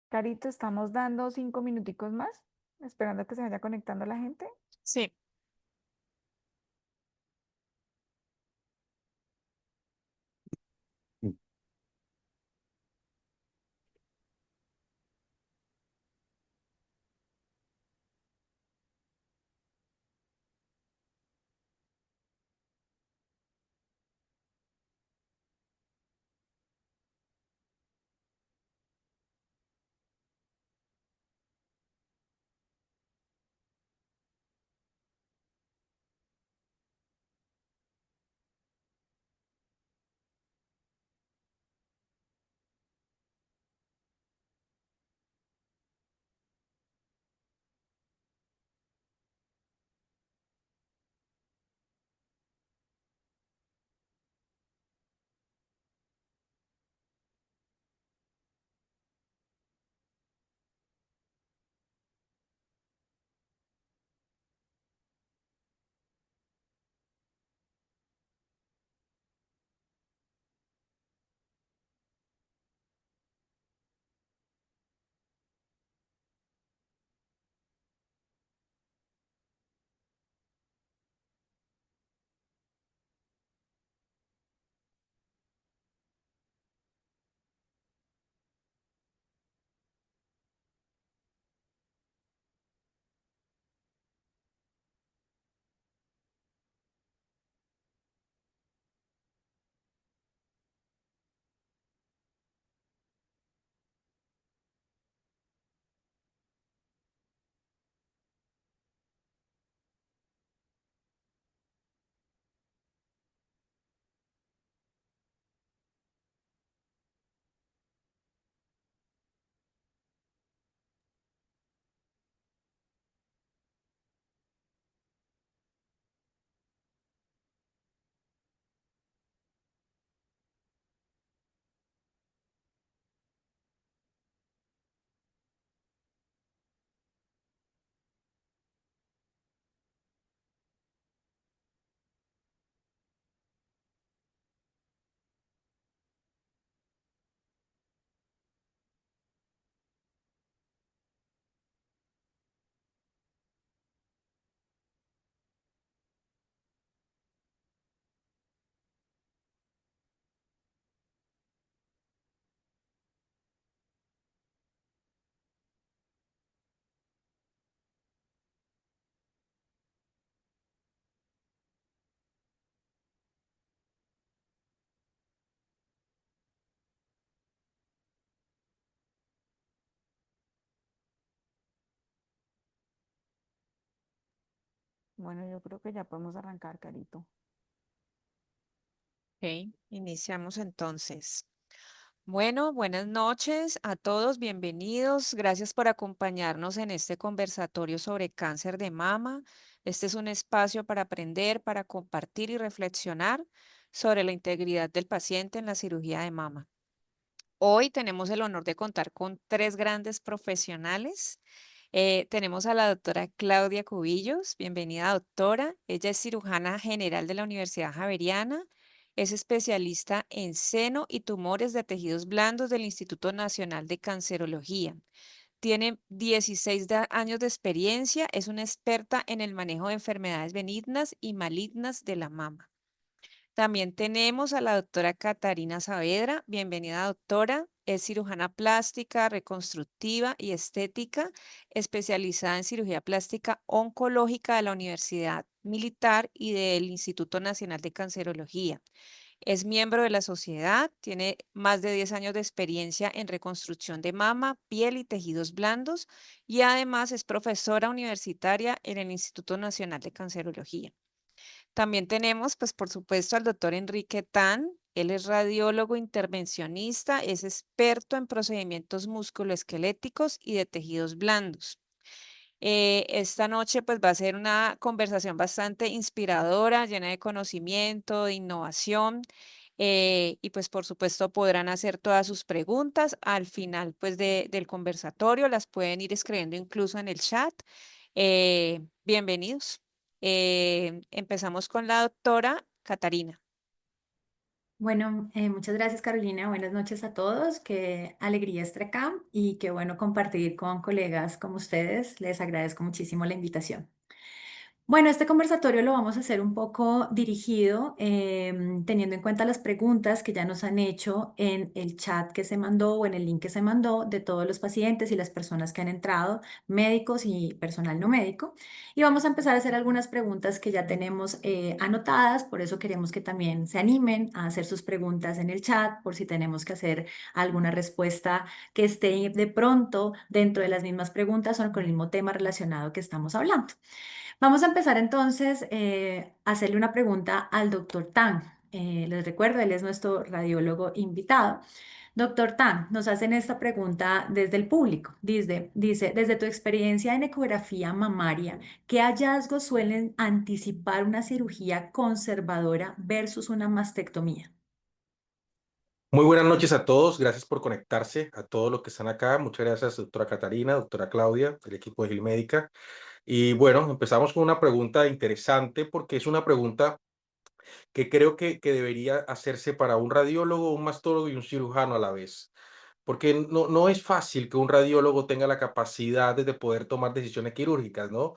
Carito, estamos dando 5 minuticos más, esperando a que se vaya conectando la gente. Sí, Bueno, yo creo que ya podemos arrancar, Carito. ok, iniciamos entonces. Bueno, buenas noches a todos, bienvenidos. Gracias por acompañarnos en este conversatorio sobre cáncer de mama. Este es un espacio para aprender, para compartir y reflexionar sobre la integridad del paciente en la cirugía de mama. Hoy tenemos el honor de contar con tres grandes profesionales. Tenemos a la doctora Claudia Cubillos. Bienvenida, doctora. Ella es cirujana general de la Universidad Javeriana. Es especialista en seno y tumores de tejidos blandos del Instituto Nacional de Cancerología. Tiene 16 años de experiencia. Es una experta en el manejo de enfermedades benignas y malignas de la mama. También tenemos a la doctora Catarina Saavedra. Bienvenida, doctora. Es cirujana plástica, reconstructiva y estética, especializada en cirugía plástica oncológica de la Universidad Militar y del Instituto Nacional de Cancerología. Es miembro de la sociedad, tiene más de 10 años de experiencia en reconstrucción de mama, piel y tejidos blandos y además es profesora universitaria en el Instituto Nacional de Cancerología. También tenemos, pues por supuesto, al doctor Enrique Tan. Él es radiólogo intervencionista, es experto en procedimientos musculoesqueléticos y de tejidos blandos. Esta noche pues va a ser una conversación bastante inspiradora, llena de conocimiento, de innovación. Y pues por supuesto podrán hacer todas sus preguntas al final pues del conversatorio, las pueden ir escribiendo incluso en el chat. Bienvenidos. Empezamos con la doctora Catarina. Bueno, muchas gracias Carolina, buenas noches a todos, qué alegría estar acá y qué bueno compartir con colegas como ustedes, les agradezco muchísimo la invitación. Bueno, este conversatorio lo vamos a hacer un poco dirigido, teniendo en cuenta las preguntas que ya nos han hecho en el chat que se mandó o en el link que se mandó de todos los pacientes y las personas que han entrado, médicos y personal no médico. Y vamos a empezar a hacer algunas preguntas que ya tenemos anotadas, por eso queremos que también se animen a hacer sus preguntas en el chat, por si tenemos que hacer alguna respuesta que esté de pronto dentro de las mismas preguntas o con el mismo tema relacionado que estamos hablando. Vamos a empezar entonces a hacerle una pregunta al doctor Tan. Les recuerdo, él es nuestro radiólogo invitado. Doctor Tan, nos hacen esta pregunta desde el público. Dice, desde tu experiencia en ecografía mamaria, ¿qué hallazgos suelen anticipar una cirugía conservadora versus una mastectomía? Muy buenas noches a todos, gracias por conectarse, a todos los que están acá. Muchas gracias, doctora Catarina, doctora Claudia, el equipo de Gilmédica. Y bueno, empezamos con una pregunta interesante porque es una pregunta que creo que debería hacerse para un radiólogo, un mastólogo y un cirujano a la vez. Porque no es fácil que un radiólogo tenga la capacidad de poder tomar decisiones quirúrgicas, ¿no?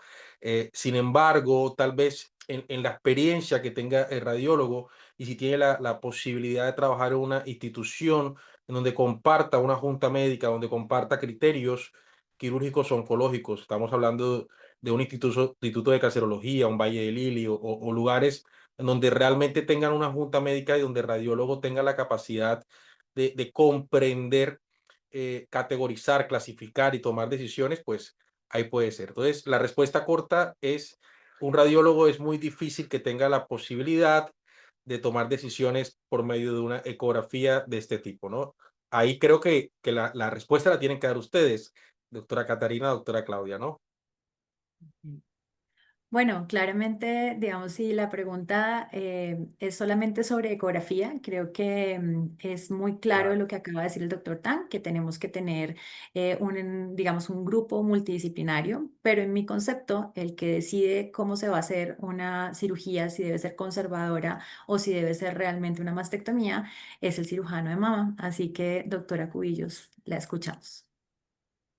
Sin embargo, tal vez en la experiencia que tenga el radiólogo y si tiene la posibilidad de trabajar en una institución en donde comparta una junta médica, donde comparta criterios quirúrgicos oncológicos, estamos hablando de un instituto de cancerología, un Valle de Lili o lugares en donde realmente tengan una junta médica y donde el radiólogo tenga la capacidad de comprender, categorizar, clasificar y tomar decisiones, pues ahí puede ser. Entonces, la respuesta corta es, un radiólogo es muy difícil que tenga la posibilidad de tomar decisiones por medio de una ecografía de este tipo, ¿no? Ahí creo que la respuesta la tienen que dar ustedes, doctora Catarina, doctora Claudia, ¿no? Bueno, claramente, digamos, si la pregunta es solamente sobre ecografía, creo que es muy claro Claro. lo que acaba de decir el doctor Tan, que tenemos que tener digamos, un grupo multidisciplinario, pero en mi concepto, el que decide cómo se va a hacer una cirugía, si debe ser conservadora o si debe ser realmente una mastectomía, es el cirujano de mama. Así que, doctora Cubillos, la escuchamos.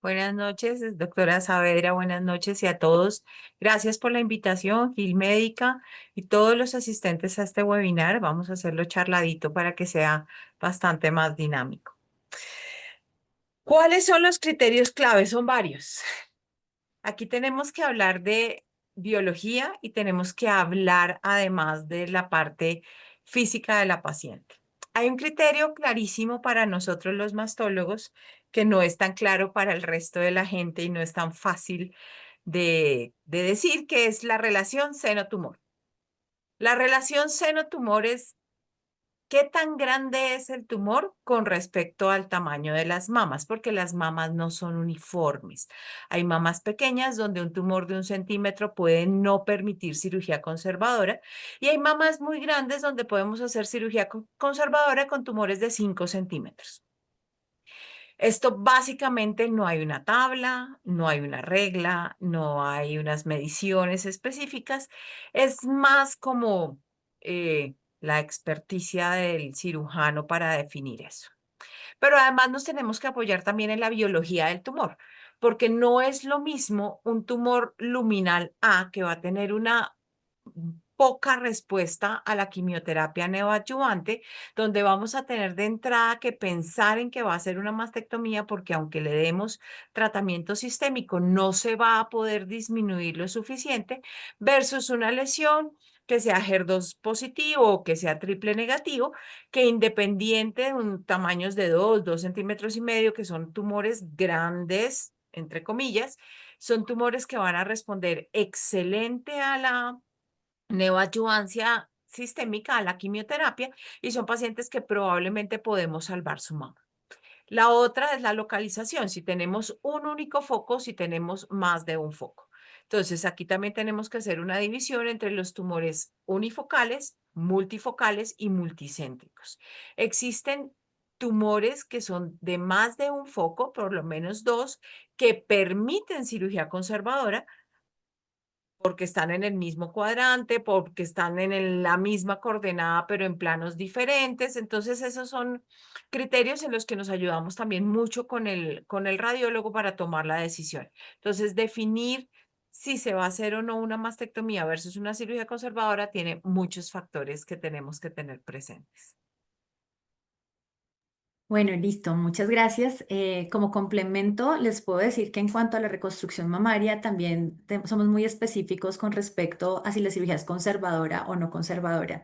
Buenas noches, doctora Saavedra, buenas noches y a todos. Gracias por la invitación, Gil Médica y todos los asistentes a este webinar. Vamos a hacerlo charladito para que sea bastante más dinámico. ¿Cuáles son los criterios clave? Son varios. Aquí tenemos que hablar de biología y tenemos que hablar además de la parte física de la paciente. Hay un criterio clarísimo para nosotros los mastólogos que no es tan claro para el resto de la gente y no es tan fácil de decir, que es la relación seno-tumor. La relación seno-tumor es ¿qué tan grande es el tumor con respecto al tamaño de las mamas? Porque las mamas no son uniformes. Hay mamas pequeñas donde un tumor de 1 centímetro puede no permitir cirugía conservadora y hay mamas muy grandes donde podemos hacer cirugía conservadora con tumores de 5 centímetros. Esto básicamente no hay una tabla, no hay una regla, no hay unas mediciones específicas. Es más como la experticia del cirujano para definir eso. Pero además nos tenemos que apoyar también en la biología del tumor, porque no es lo mismo un tumor luminal A que va a tener una poca respuesta a la quimioterapia neoadyuvante, donde vamos a tener de entrada que pensar en que va a ser una mastectomía, porque aunque le demos tratamiento sistémico, no se va a poder disminuir lo suficiente, versus una lesión que sea HER2 positivo o que sea triple negativo, que independiente de un tamaños de 2 centímetros y medio, que son tumores grandes, entre comillas, son tumores que van a responder excelente a la neoadyuvancia sistémica, a la quimioterapia, y son pacientes que probablemente podemos salvar su mama. La otra es la localización, si tenemos un único foco, si tenemos más de un foco. Entonces, aquí también tenemos que hacer una división entre los tumores unifocales, multifocales y multicéntricos. Existen tumores que son de más de un foco, por lo menos dos, que permiten cirugía conservadora, porque están en el mismo cuadrante, porque están en la misma coordenada, pero en planos diferentes. Entonces, esos son criterios en los que nos ayudamos también mucho con el radiólogo para tomar la decisión. Entonces, definir si se va a hacer o no una mastectomía versus una cirugía conservadora tiene muchos factores que tenemos que tener presentes. Bueno, listo, muchas gracias. Como complemento, les puedo decir que en cuanto a la reconstrucción mamaria, también somos muy específicos con respecto a si la cirugía es conservadora o no conservadora.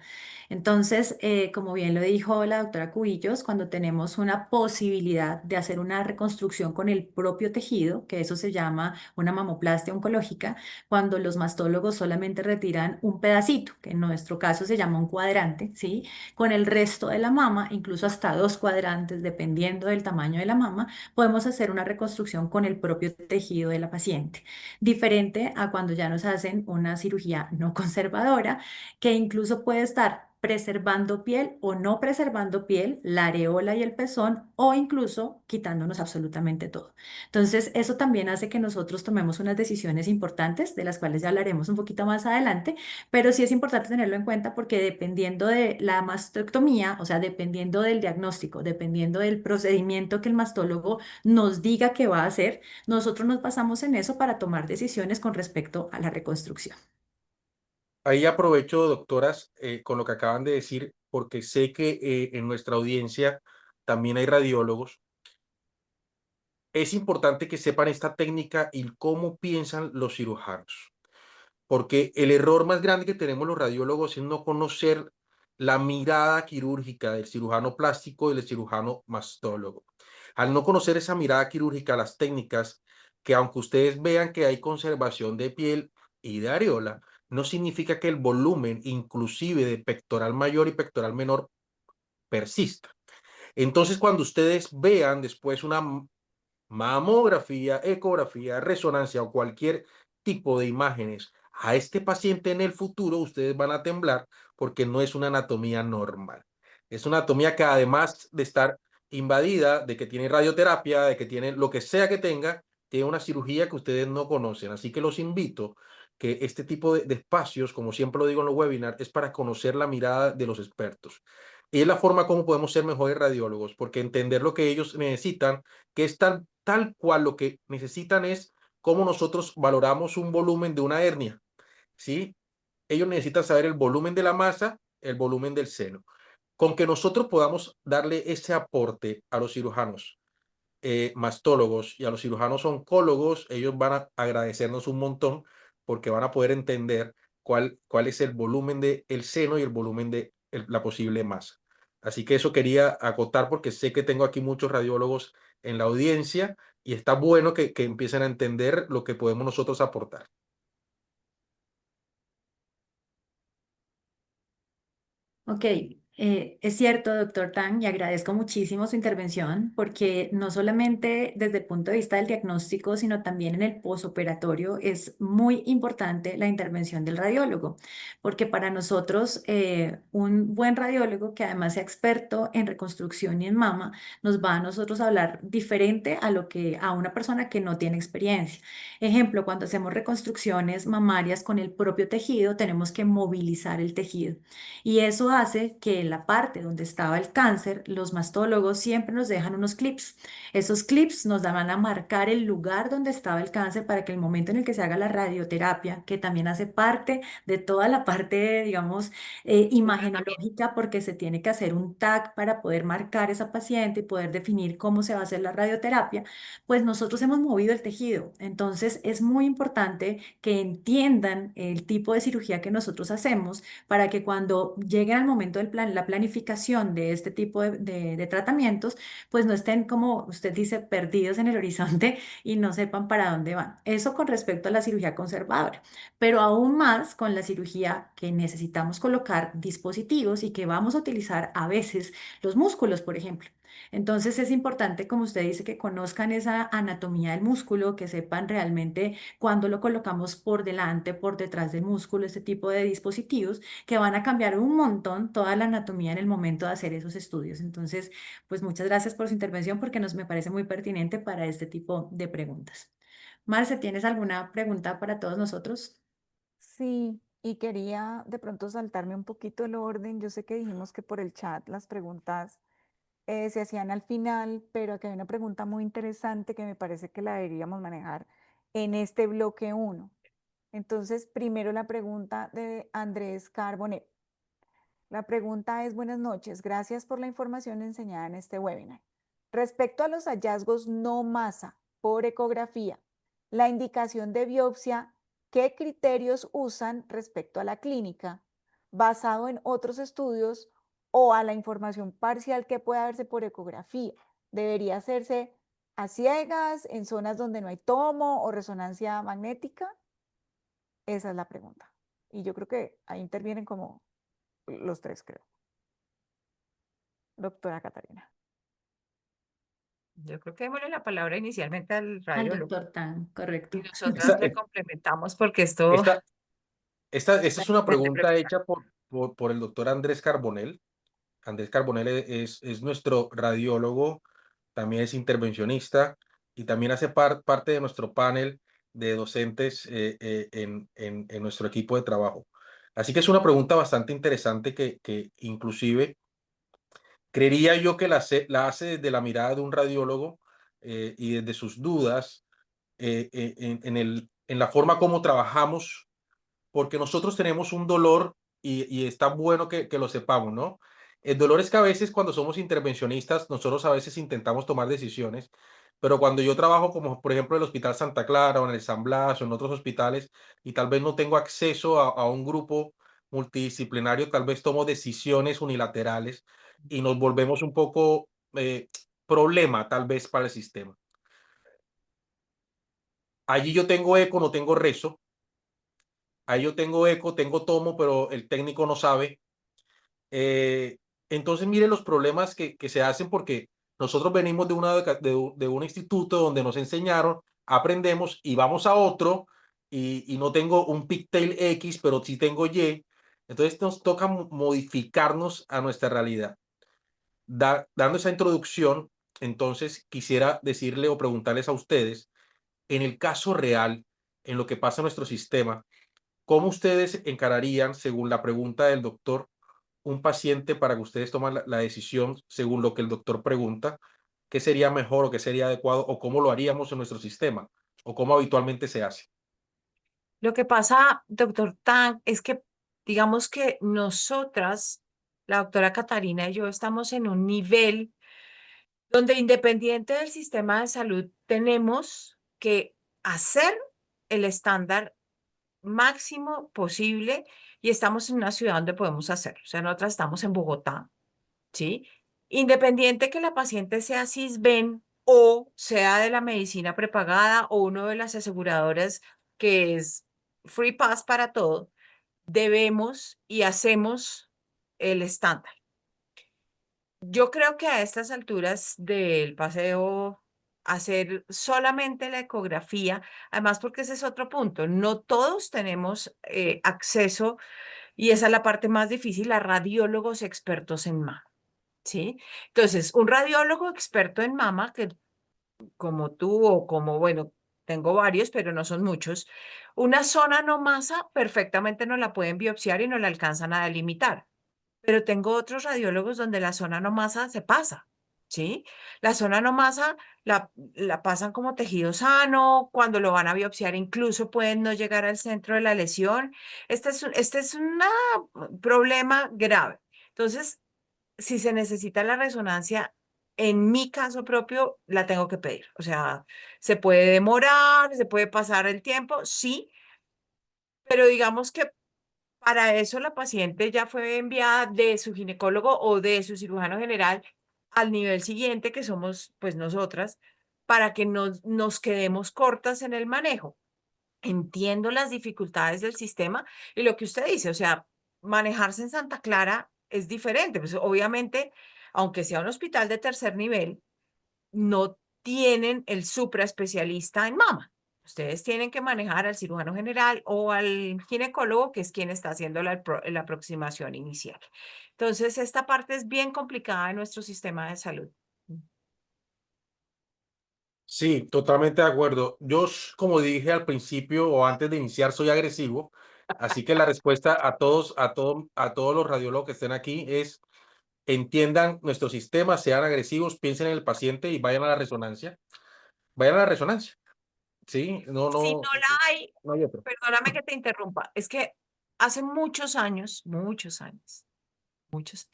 Entonces, como bien lo dijo la doctora Cubillos, cuando tenemos una posibilidad de hacer una reconstrucción con el propio tejido, que eso se llama una mamoplastia oncológica, cuando los mastólogos solamente retiran un pedacito, que en nuestro caso se llama un cuadrante, ¿sí? Con el resto de la mama, incluso hasta 2 cuadrantes, dependiendo del tamaño de la mama, podemos hacer una reconstrucción con el propio tejido de la paciente. Diferente a cuando ya nos hacen una cirugía no conservadora, que incluso puede estar preservando piel o no preservando piel, la areola y el pezón, o incluso quitándonos absolutamente todo. Entonces, eso también hace que nosotros tomemos unas decisiones importantes, de las cuales ya hablaremos un poquito más adelante, pero sí es importante tenerlo en cuenta porque dependiendo de la mastectomía, o sea, dependiendo del diagnóstico, dependiendo del procedimiento que el mastólogo nos diga que va a hacer, nosotros nos basamos en eso para tomar decisiones con respecto a la reconstrucción. Ahí aprovecho, doctoras, con lo que acaban de decir, porque sé que en nuestra audiencia también hay radiólogos. Es importante que sepan esta técnica y cómo piensan los cirujanos, porque el error más grande que tenemos los radiólogos es no conocer la mirada quirúrgica del cirujano plástico y del cirujano mastólogo. Al no conocer esa mirada quirúrgica, las técnicas, que aunque ustedes vean que hay conservación de piel y de areola, no significa que el volumen, inclusive de pectoral mayor y pectoral menor, persista. Entonces, cuando ustedes vean después una mamografía, ecografía, resonancia o cualquier tipo de imágenes a este paciente en el futuro, ustedes van a temblar porque no es una anatomía normal. Es una anatomía que además de estar invadida, de que tiene radioterapia, de que tiene lo que sea que tenga, tiene una cirugía que ustedes no conocen. Así que los invito que este tipo de espacios, como siempre lo digo en los webinars, es para conocer la mirada de los expertos. Y es la forma como podemos ser mejores radiólogos, porque entender lo que ellos necesitan, que es tal cual lo que necesitan es cómo nosotros valoramos un volumen de una hernia, ¿sí? Ellos necesitan saber el volumen de la masa, el volumen del seno. Con que nosotros podamos darle ese aporte a los cirujanos mastólogos y a los cirujanos oncólogos, ellos van a agradecernos un montón porque van a poder entender cuál es el volumen del seno y el volumen de la posible masa. Así que eso quería acotar porque sé que tengo aquí muchos radiólogos en la audiencia y está bueno que empiecen a entender lo que podemos nosotros aportar. Ok, es cierto, doctor Tang, y agradezco muchísimo su intervención porque no solamente desde el punto de vista del diagnóstico, sino también en el posoperatorio es muy importante la intervención del radiólogo, porque para nosotros un buen radiólogo que además sea experto en reconstrucción y en mama, nos va a nosotros a hablar diferente a lo que a una persona que no tiene experiencia. Ejemplo, cuando hacemos reconstrucciones mamarias con el propio tejido, tenemos que movilizar el tejido. Y eso hace que en la parte donde estaba el cáncer, los mastólogos siempre nos dejan unos clips. Esos clips nos van a marcar el lugar donde estaba el cáncer para que el momento en el que se haga la radioterapia, que también hace parte de toda la parte, digamos, Un tratamiento. imagenológica, porque se tiene que hacer un tag para poder marcar esa paciente y poder definir cómo se va a hacer la radioterapia, pues nosotros hemos movido el tejido. Entonces es muy importante que entiendan el tipo de cirugía que nosotros hacemos para que cuando lleguen al momento del plan, la planificación de este tipo de tratamientos, pues no estén, como usted dice, perdidos en el horizonte y no sepan para dónde van. Eso con respecto a la cirugía conservadora, pero aún más con la cirugía que necesitamos colocar dispositivos y que vamos a utilizar a veces los músculos, por ejemplo. Entonces es importante, como usted dice, que conozcan esa anatomía del músculo, que sepan realmente cuándo lo colocamos por delante, por detrás del músculo, este tipo de dispositivos que van a cambiar un montón toda la anatomía en el momento de hacer esos estudios. Entonces, pues muchas gracias por su intervención porque me parece muy pertinente para este tipo de preguntas. Marce, ¿tienes alguna pregunta para todos nosotros? Sí, y quería de pronto saltarme un poquito el orden. Yo sé que dijimos que por el chat las preguntas se hacían al final, pero aquí hay una pregunta muy interesante que me parece que la deberíamos manejar en este bloque uno. Entonces, primero la pregunta de Andrés Carbonet. La pregunta es, buenas noches, gracias por la información enseñada en este webinar. Respecto a los hallazgos no masa por ecografía, la indicación de biopsia, ¿qué criterios usan respecto a la clínica, basado en otros estudios o a la información parcial que pueda verse por ecografía? ¿Debería hacerse a ciegas, en zonas donde no hay tomo o resonancia magnética? Esa es la pregunta. Y yo creo que ahí intervienen como los tres, creo. Doctora Catarina. Yo creo que démosle la palabra inicialmente al Al radiólogo doctor Tan, y correcto. nosotras Esta, le complementamos porque esto esta, esta está es una excelente pregunta pregunta. hecha por el doctor Andrés Carbonell. Andrés Carbonell es nuestro radiólogo, también es intervencionista y también hace parte de nuestro panel de docentes en nuestro equipo de trabajo. Así que es una pregunta bastante interesante que inclusive creería yo que la hace desde la mirada de un radiólogo y desde sus dudas en la forma como trabajamos porque nosotros tenemos un dolor y está bueno que lo sepamos, ¿no? El dolor es que a veces cuando somos intervencionistas, nosotros a veces intentamos tomar decisiones, pero cuando yo trabajo como por ejemplo en el Hospital Santa Clara o en el San Blas o en otros hospitales y tal vez no tengo acceso a un grupo multidisciplinario, tal vez tomo decisiones unilaterales y nos volvemos un poco problema tal vez para el sistema. Allí yo tengo eco, no tengo rezo. Ahí yo tengo eco, tengo tomo, pero el técnico no sabe. Eh, entonces, mire los problemas que se hacen porque nosotros venimos de un instituto donde nos enseñaron, aprendemos y vamos a otro y no tengo un pigtail X, pero sí tengo Y. Entonces nos toca modificarnos a nuestra realidad. Dando esa introducción, entonces quisiera decirle o preguntarles a ustedes, en el caso real, en lo que pasa en nuestro sistema, ¿cómo ustedes encararían, según la pregunta del doctor, un paciente para que ustedes tomen la decisión según lo que el doctor pregunta? ¿Qué sería mejor o qué sería adecuado o cómo lo haríamos en nuestro sistema o cómo habitualmente se hace? Lo que pasa, doctor Tang, es que digamos que nosotras, la doctora Catarina y yo, estamos en un nivel donde independiente del sistema de salud, tenemos que hacer el estándar máximo posible y estamos en una ciudad donde podemos hacerlo. O sea, nosotras estamos en Bogotá, ¿sí? Independiente que la paciente sea cisben o sea de la medicina prepagada o uno de las aseguradoras que es free pass para todo, debemos y hacemos el estándar. Yo creo que a estas alturas del paseo, hacer solamente la ecografía, además porque ese es otro punto, no todos tenemos acceso, y esa es la parte más difícil, a radiólogos expertos en mama, ¿sí? Entonces, un radiólogo experto en mama, que como tú o como, bueno, tengo varios, pero no son muchos, una zona no masa perfectamente no la pueden biopsiar y no la alcanzan a delimitar. Pero tengo otros radiólogos donde la zona no masa se pasa, ¿sí? La zona no masa la pasan como tejido sano, cuando lo van a biopsiar incluso pueden no llegar al centro de la lesión. Este es un problema grave. Entonces, si se necesita la resonancia, en mi caso propio, la tengo que pedir. O sea, se puede demorar, se puede pasar el tiempo, sí, pero digamos que para eso la paciente ya fue enviada de su ginecólogo o de su cirujano general al nivel siguiente, que somos pues nosotras, para que nos quedemos cortas en el manejo. Entiendo las dificultades del sistema y lo que usted dice, o sea, manejarse en Santa Clara es diferente. Pues obviamente, aunque sea un hospital de tercer nivel, no tienen el supraespecialista en mama. Ustedes tienen que manejar al cirujano general o al ginecólogo, que es quien está haciendo la aproximación inicial. Entonces, esta parte es bien complicada en nuestro sistema de salud. Sí, totalmente de acuerdo. Yo, como dije al principio o antes de iniciar, soy agresivo. Así que la respuesta a todos los radiólogos que estén aquí es: entiendan nuestro sistema, sean agresivos, piensen en el paciente y vayan a la resonancia. Vayan a la resonancia. Sí, Si no la hay, no hay otro. perdóname que te interrumpa, es que hace muchos años, muchos años, muchos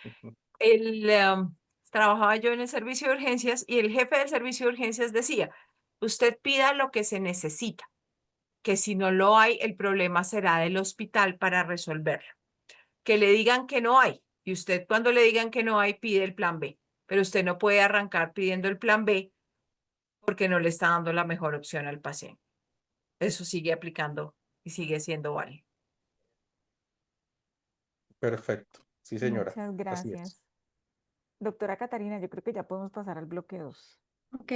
años, trabajaba yo en el servicio de urgencias y el jefe del servicio de urgencias decía, usted pida lo que se necesita, que si no lo hay, el problema será del hospital para resolverlo. Que le digan que no hay y usted cuando le digan que no hay pide el plan B, pero usted no puede arrancar pidiendo el plan B porque no le está dando la mejor opción al paciente. Eso sigue aplicando y sigue siendo válido. Perfecto. Sí, señora. Muchas Así es. gracias. Doctora Catarina, yo creo que ya podemos pasar al bloque 2. Ok.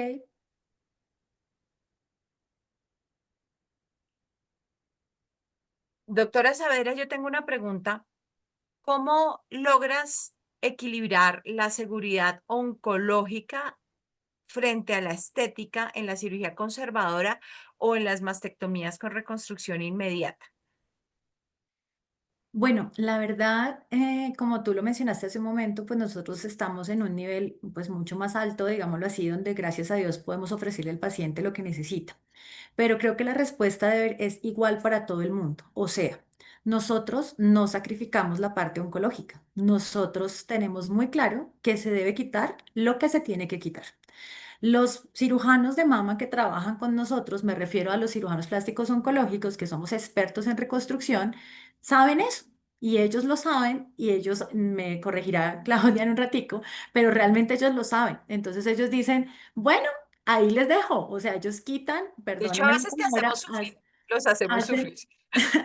Doctora Saavedra, yo tengo una pregunta. ¿Cómo logras equilibrar la seguridad oncológica frente a la estética en la cirugía conservadora o en las mastectomías con reconstrucción inmediata? Bueno, la verdad, como tú lo mencionaste hace un momento, pues nosotros estamos en un nivel pues mucho más alto, digámoslo así, donde gracias a Dios podemos ofrecerle al paciente lo que necesita. Pero creo que la respuesta es igual para todo el mundo. O sea, nosotros no sacrificamos la parte oncológica. Nosotros tenemos muy claro que se debe quitar lo que se tiene que quitar. Los cirujanos de mama que trabajan con nosotros, me refiero a los cirujanos plásticos oncológicos, que somos expertos en reconstrucción, saben eso. Y ellos lo saben y ellos, me corregirá Claudia en un ratico, pero realmente ellos lo saben. Entonces ellos dicen, bueno, ahí les dejo. O sea, ellos quitan, De hecho, a perdónenme la veces te hacemos palabra, sufrir, los hacemos hacen, sufrir.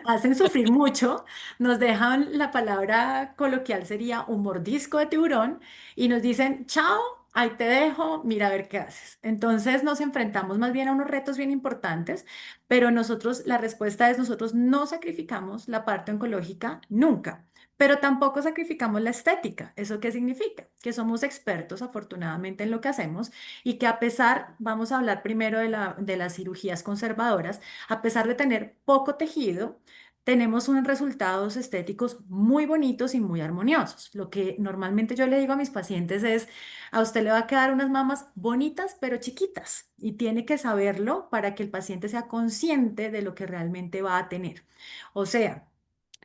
hacen sufrir mucho, nos dejan, la palabra coloquial sería un mordisco de tiburón y nos dicen, chao, ahí te dejo, mira a ver qué haces. Entonces nos enfrentamos más bien a unos retos bien importantes, pero nosotros, la respuesta es, nosotros no sacrificamos la parte oncológica nunca. Pero tampoco sacrificamos la estética. ¿Eso qué significa? Que somos expertos, afortunadamente, en lo que hacemos y que a pesar, vamos a hablar primero de las cirugías conservadoras, a pesar de tener poco tejido, tenemos unos resultados estéticos muy bonitos y muy armoniosos. Lo que normalmente yo le digo a mis pacientes es, a usted le va a quedar unas mamas bonitas pero chiquitas y tiene que saberlo para que el paciente sea consciente de lo que realmente va a tener. O sea,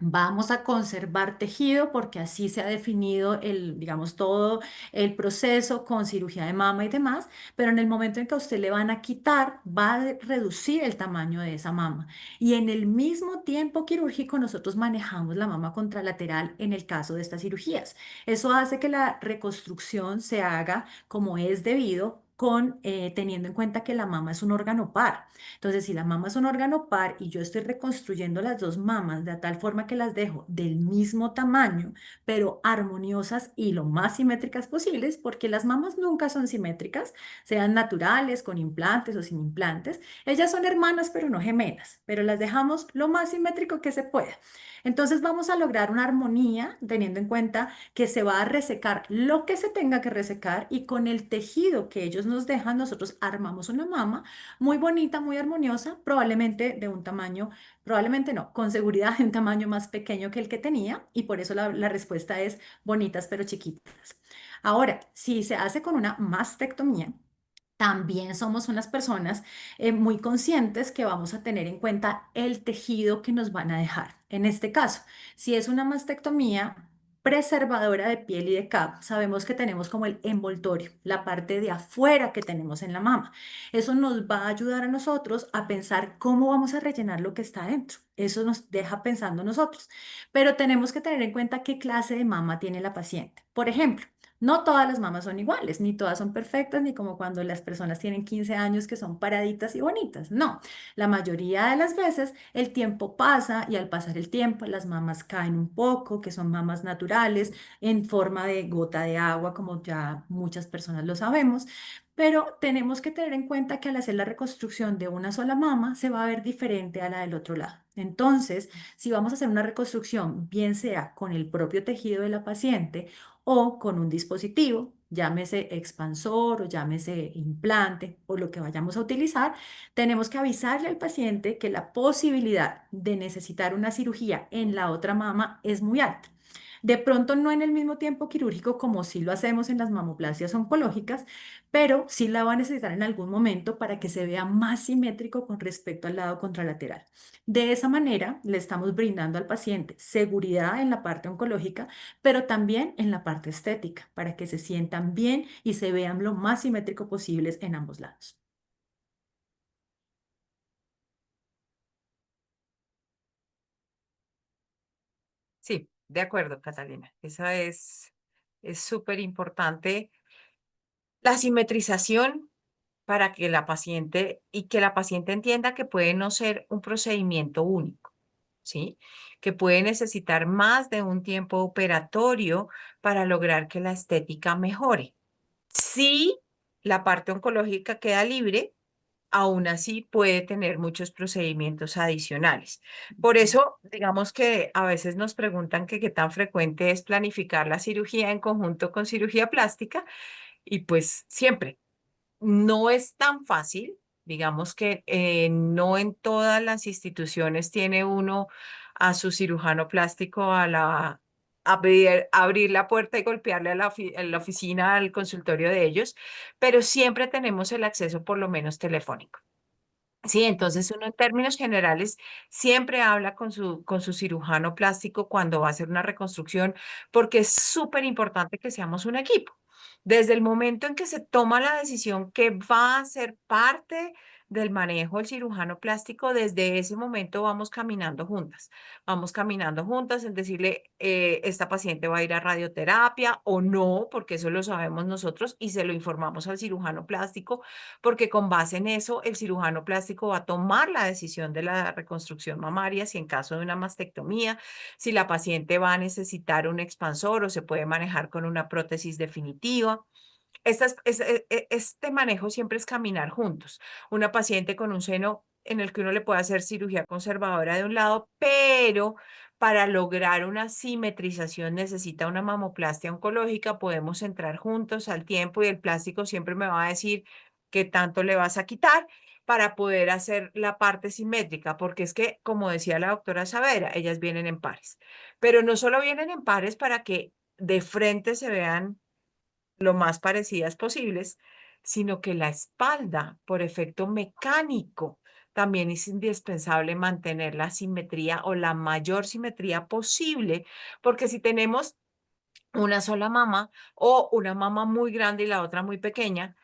vamos a conservar tejido porque así se ha definido digamos, todo el proceso con cirugía de mama y demás, pero en el momento en que a usted le van a quitar, va a reducir el tamaño de esa mama. Y en el mismo tiempo quirúrgico nosotros manejamos la mama contralateral en el caso de estas cirugías. Eso hace que la reconstrucción se haga como es debido, teniendo en cuenta que la mama es un órgano par. Entonces, si la mama es un órgano par y yo estoy reconstruyendo las dos mamas de tal forma que las dejo del mismo tamaño, pero armoniosas y lo más simétricas posibles, porque las mamas nunca son simétricas, sean naturales, con implantes o sin implantes. Ellas son hermanas, pero no gemelas, pero las dejamos lo más simétrico que se pueda. Entonces vamos a lograr una armonía teniendo en cuenta que se va a resecar lo que se tenga que resecar y con el tejido que ellos nos dejan, nosotros armamos una mama muy bonita, muy armoniosa, probablemente de un tamaño, probablemente no, con seguridad de un tamaño más pequeño que el que tenía y por eso la respuesta es bonitas pero chiquitas. Ahora, si se hace con una mastectomía, también somos unas personas muy conscientes que vamos a tener en cuenta el tejido que nos van a dejar. En este caso, si es una mastectomía preservadora de piel y de CAP, sabemos que tenemos como el envoltorio, la parte de afuera que tenemos en la mama. Eso nos va a ayudar a nosotros a pensar cómo vamos a rellenar lo que está dentro. Eso nos deja pensando nosotros. Pero tenemos que tener en cuenta qué clase de mama tiene la paciente. Por ejemplo, no todas las mamas son iguales, ni todas son perfectas, ni como cuando las personas tienen 15 años que son paraditas y bonitas. No, la mayoría de las veces el tiempo pasa y al pasar el tiempo las mamas caen un poco, que son mamas naturales en forma de gota de agua, como ya muchas personas lo sabemos. Pero tenemos que tener en cuenta que al hacer la reconstrucción de una sola mama se va a ver diferente a la del otro lado. Entonces, si vamos a hacer una reconstrucción, bien sea con el propio tejido de la paciente o con un dispositivo, llámese expansor o llámese implante o lo que vayamos a utilizar, tenemos que avisarle al paciente que la posibilidad de necesitar una cirugía en la otra mama es muy alta. De pronto no en el mismo tiempo quirúrgico como si lo hacemos en las mamoplasias oncológicas, pero sí la va a necesitar en algún momento para que se vea más simétrico con respecto al lado contralateral. De esa manera le estamos brindando al paciente seguridad en la parte oncológica, pero también en la parte estética, para que se sientan bien y se vean lo más simétrico posibles en ambos lados. Sí, de acuerdo, Catalina. Esa es súper importante. La simetrización para que la paciente y que la paciente entienda que puede no ser un procedimiento único, ¿sí? Que puede necesitar más de un tiempo operatorio para lograr que la estética mejore. Si la parte oncológica queda libre, aún así puede tener muchos procedimientos adicionales. Por eso, digamos que a veces nos preguntan que qué tan frecuente es planificar la cirugía en conjunto con cirugía plástica y pues siempre. No es tan fácil, digamos que no en todas las instituciones tiene uno a su cirujano plástico abrir la puerta y golpearle a a la oficina, al consultorio de ellos, pero siempre tenemos el acceso por lo menos telefónico. Sí, entonces uno en términos generales siempre habla con su cirujano plástico cuando va a hacer una reconstrucción, porque es súper importante que seamos un equipo. Desde el momento en que se toma la decisión que va a ser parte del manejo del cirujano plástico, desde ese momento vamos caminando juntas. Vamos caminando juntas en decirle, esta paciente va a ir a radioterapia o no, porque eso lo sabemos nosotros y se lo informamos al cirujano plástico porque con base en eso el cirujano plástico va a tomar la decisión de la reconstrucción mamaria, si en caso de una mastectomía, si la paciente va a necesitar un expansor o se puede manejar con una prótesis definitiva. Este manejo siempre es caminar juntos. Una paciente con un seno en el que uno le puede hacer cirugía conservadora de un lado, pero para lograr una simetrización necesita una mamoplastia oncológica, podemos entrar juntos al tiempo y el plástico siempre me va a decir qué tanto le vas a quitar para poder hacer la parte simétrica, porque es que, como decía la doctora Saavedra, ellas vienen en pares, pero no solo vienen en pares para que de frente se vean lo más parecidas posibles, sino que la espalda, por efecto mecánico, también es indispensable mantener la simetría o la mayor simetría posible, porque si tenemos una sola mama o una mama muy grande y la otra muy pequeña,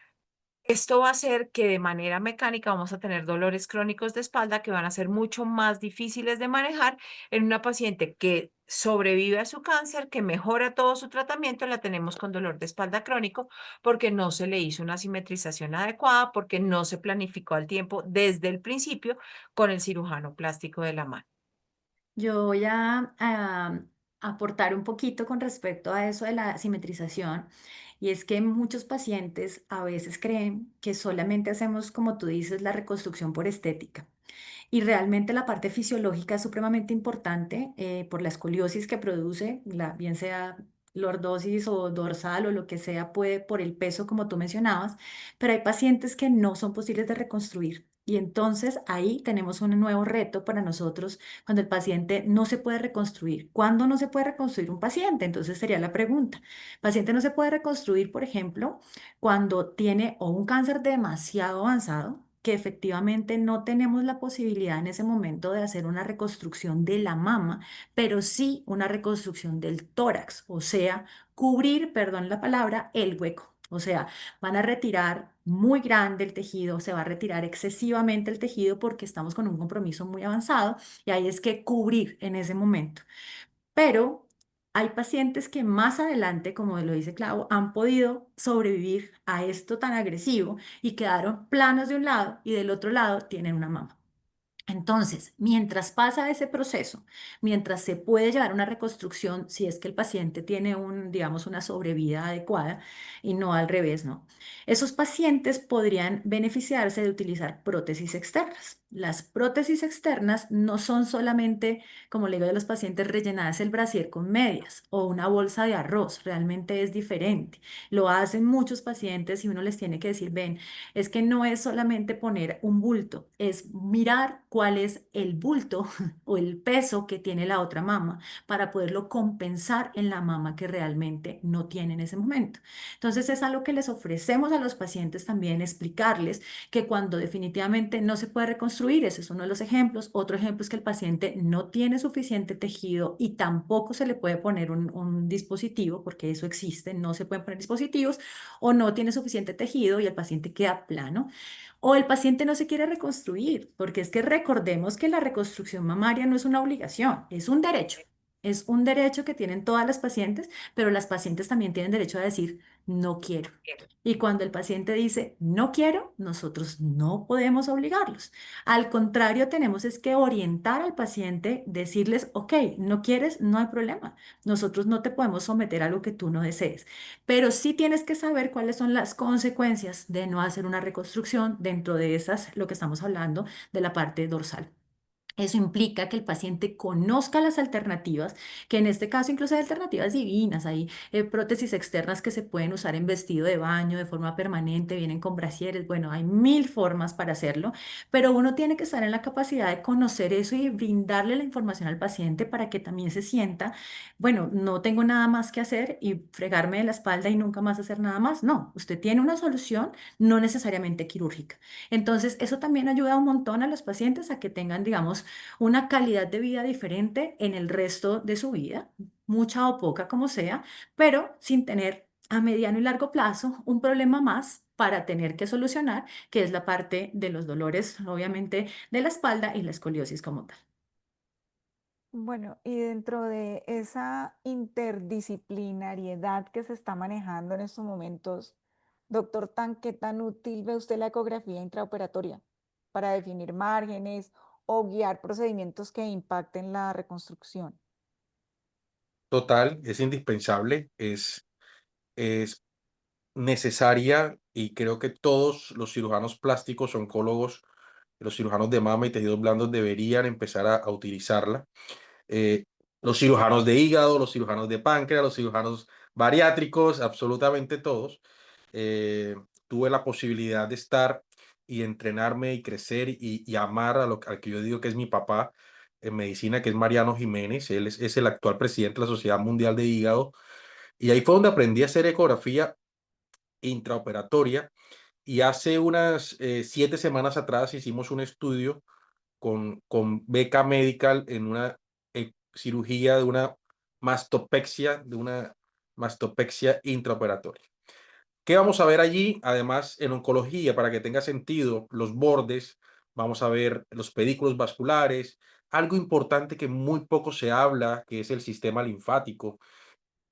esto va a hacer que de manera mecánica vamos a tener dolores crónicos de espalda que van a ser mucho más difíciles de manejar en una paciente que sobrevive a su cáncer, que mejora todo su tratamiento, la tenemos con dolor de espalda crónico porque no se le hizo una simetrización adecuada, porque no se planificó al tiempo desde el principio con el cirujano plástico de la mano. Yo voy a aportar un poquito con respecto a eso de la simetrización, y es que muchos pacientes a veces creen que solamente hacemos, como tú dices, la reconstrucción por estética. Y realmente la parte fisiológica es supremamente importante por la escoliosis que produce, bien sea lordosis o dorsal o lo que sea, puede por el peso, como tú mencionabas, pero hay pacientes que no son posibles de reconstruir. Y entonces ahí tenemos un nuevo reto para nosotros cuando el paciente no se puede reconstruir. ¿Cuándo no se puede reconstruir un paciente? Entonces sería la pregunta. Paciente no se puede reconstruir, por ejemplo, cuando tiene o un cáncer demasiado avanzado, que efectivamente no tenemos la posibilidad en ese momento de hacer una reconstrucción de la mama, pero sí una reconstrucción del tórax, o sea, cubrir, perdón la palabra, el hueco. O sea, van a retirar muy grande el tejido, se va a retirar excesivamente el tejido porque estamos con un compromiso muy avanzado y ahí es que cubrir en ese momento. Pero hay pacientes que más adelante, como lo dice Clau, han podido sobrevivir a esto tan agresivo y quedaron planos de un lado y del otro lado tienen una mama. Entonces, mientras pasa ese proceso, mientras se puede llevar una reconstrucción, si es que el paciente tiene digamos, una sobrevida adecuada y no al revés, ¿no? Esos pacientes podrían beneficiarse de utilizar prótesis externas. Las prótesis externas no son solamente, como le digo a los pacientes, rellenadas el brasier con medias o una bolsa de arroz, realmente es diferente. Lo hacen muchos pacientes y uno les tiene que decir, ven, es que no es solamente poner un bulto, es mirar cuál es el bulto o el peso que tiene la otra mama para poderlo compensar en la mama que realmente no tiene en ese momento. Entonces es algo que les ofrecemos a los pacientes también, explicarles que cuando definitivamente no se puede reconstruir, ese es uno de los ejemplos. Otro ejemplo es que el paciente no tiene suficiente tejido y tampoco se le puede poner un dispositivo, porque eso existe, no se pueden poner dispositivos, o no tiene suficiente tejido y el paciente queda plano, o el paciente no se quiere reconstruir, porque es que recordemos que la reconstrucción mamaria no es una obligación, es un derecho. Es un derecho que tienen todas las pacientes, pero las pacientes también tienen derecho a decir, no quiero. Y cuando el paciente dice, no quiero, nosotros no podemos obligarlos. Al contrario, tenemos es que orientar al paciente, decirles, ok, no quieres, no hay problema. Nosotros no te podemos someter a lo que tú no desees, pero sí tienes que saber cuáles son las consecuencias de no hacer una reconstrucción dentro de esas, lo que estamos hablando de la parte dorsal. Eso implica que el paciente conozca las alternativas, que en este caso incluso hay alternativas divinas, hay prótesis externas que se pueden usar en vestido de baño de forma permanente, vienen con brasieres, bueno, hay mil formas para hacerlo, pero uno tiene que estar en la capacidad de conocer eso y brindarle la información al paciente para que también se sienta, bueno, no tengo nada más que hacer y fregarme de la espalda y nunca más hacer nada más. No, usted tiene una solución, no necesariamente quirúrgica. Entonces, eso también ayuda un montón a los pacientes a que tengan, digamos, una calidad de vida diferente en el resto de su vida, mucha o poca como sea, pero sin tener a mediano y largo plazo un problema más para tener que solucionar, que es la parte de los dolores, obviamente, de la espalda y la escoliosis como tal. Bueno, y dentro de esa interdisciplinariedad que se está manejando en estos momentos, doctor Tan, ¿qué tan útil ve usted la ecografía intraoperatoria para definir márgenes o guiar procedimientos que impacten la reconstrucción? Total, es indispensable, es necesaria y creo que todos los cirujanos plásticos, oncólogos, los cirujanos de mama y tejidos blandos deberían empezar a utilizarla. eh, los cirujanos de hígado, los cirujanos de páncreas, los cirujanos bariátricos, absolutamente todos. Eh, Tuve la posibilidad de estar y entrenarme y crecer y amar al que yo digo que es mi papá en medicina, que es Mariano Jiménez. Él es el actual presidente de la Sociedad Mundial de Hígado. Y ahí fue donde aprendí a hacer ecografía intraoperatoria. Y hace unas 7 semanas atrás hicimos un estudio con Beca Medical en una cirugía de una mastopexia intraoperatoria. ¿Qué vamos a ver allí? Además, en oncología, para que tenga sentido, los bordes, vamos a ver los pedículos vasculares, algo importante que muy poco se habla, que es el sistema linfático.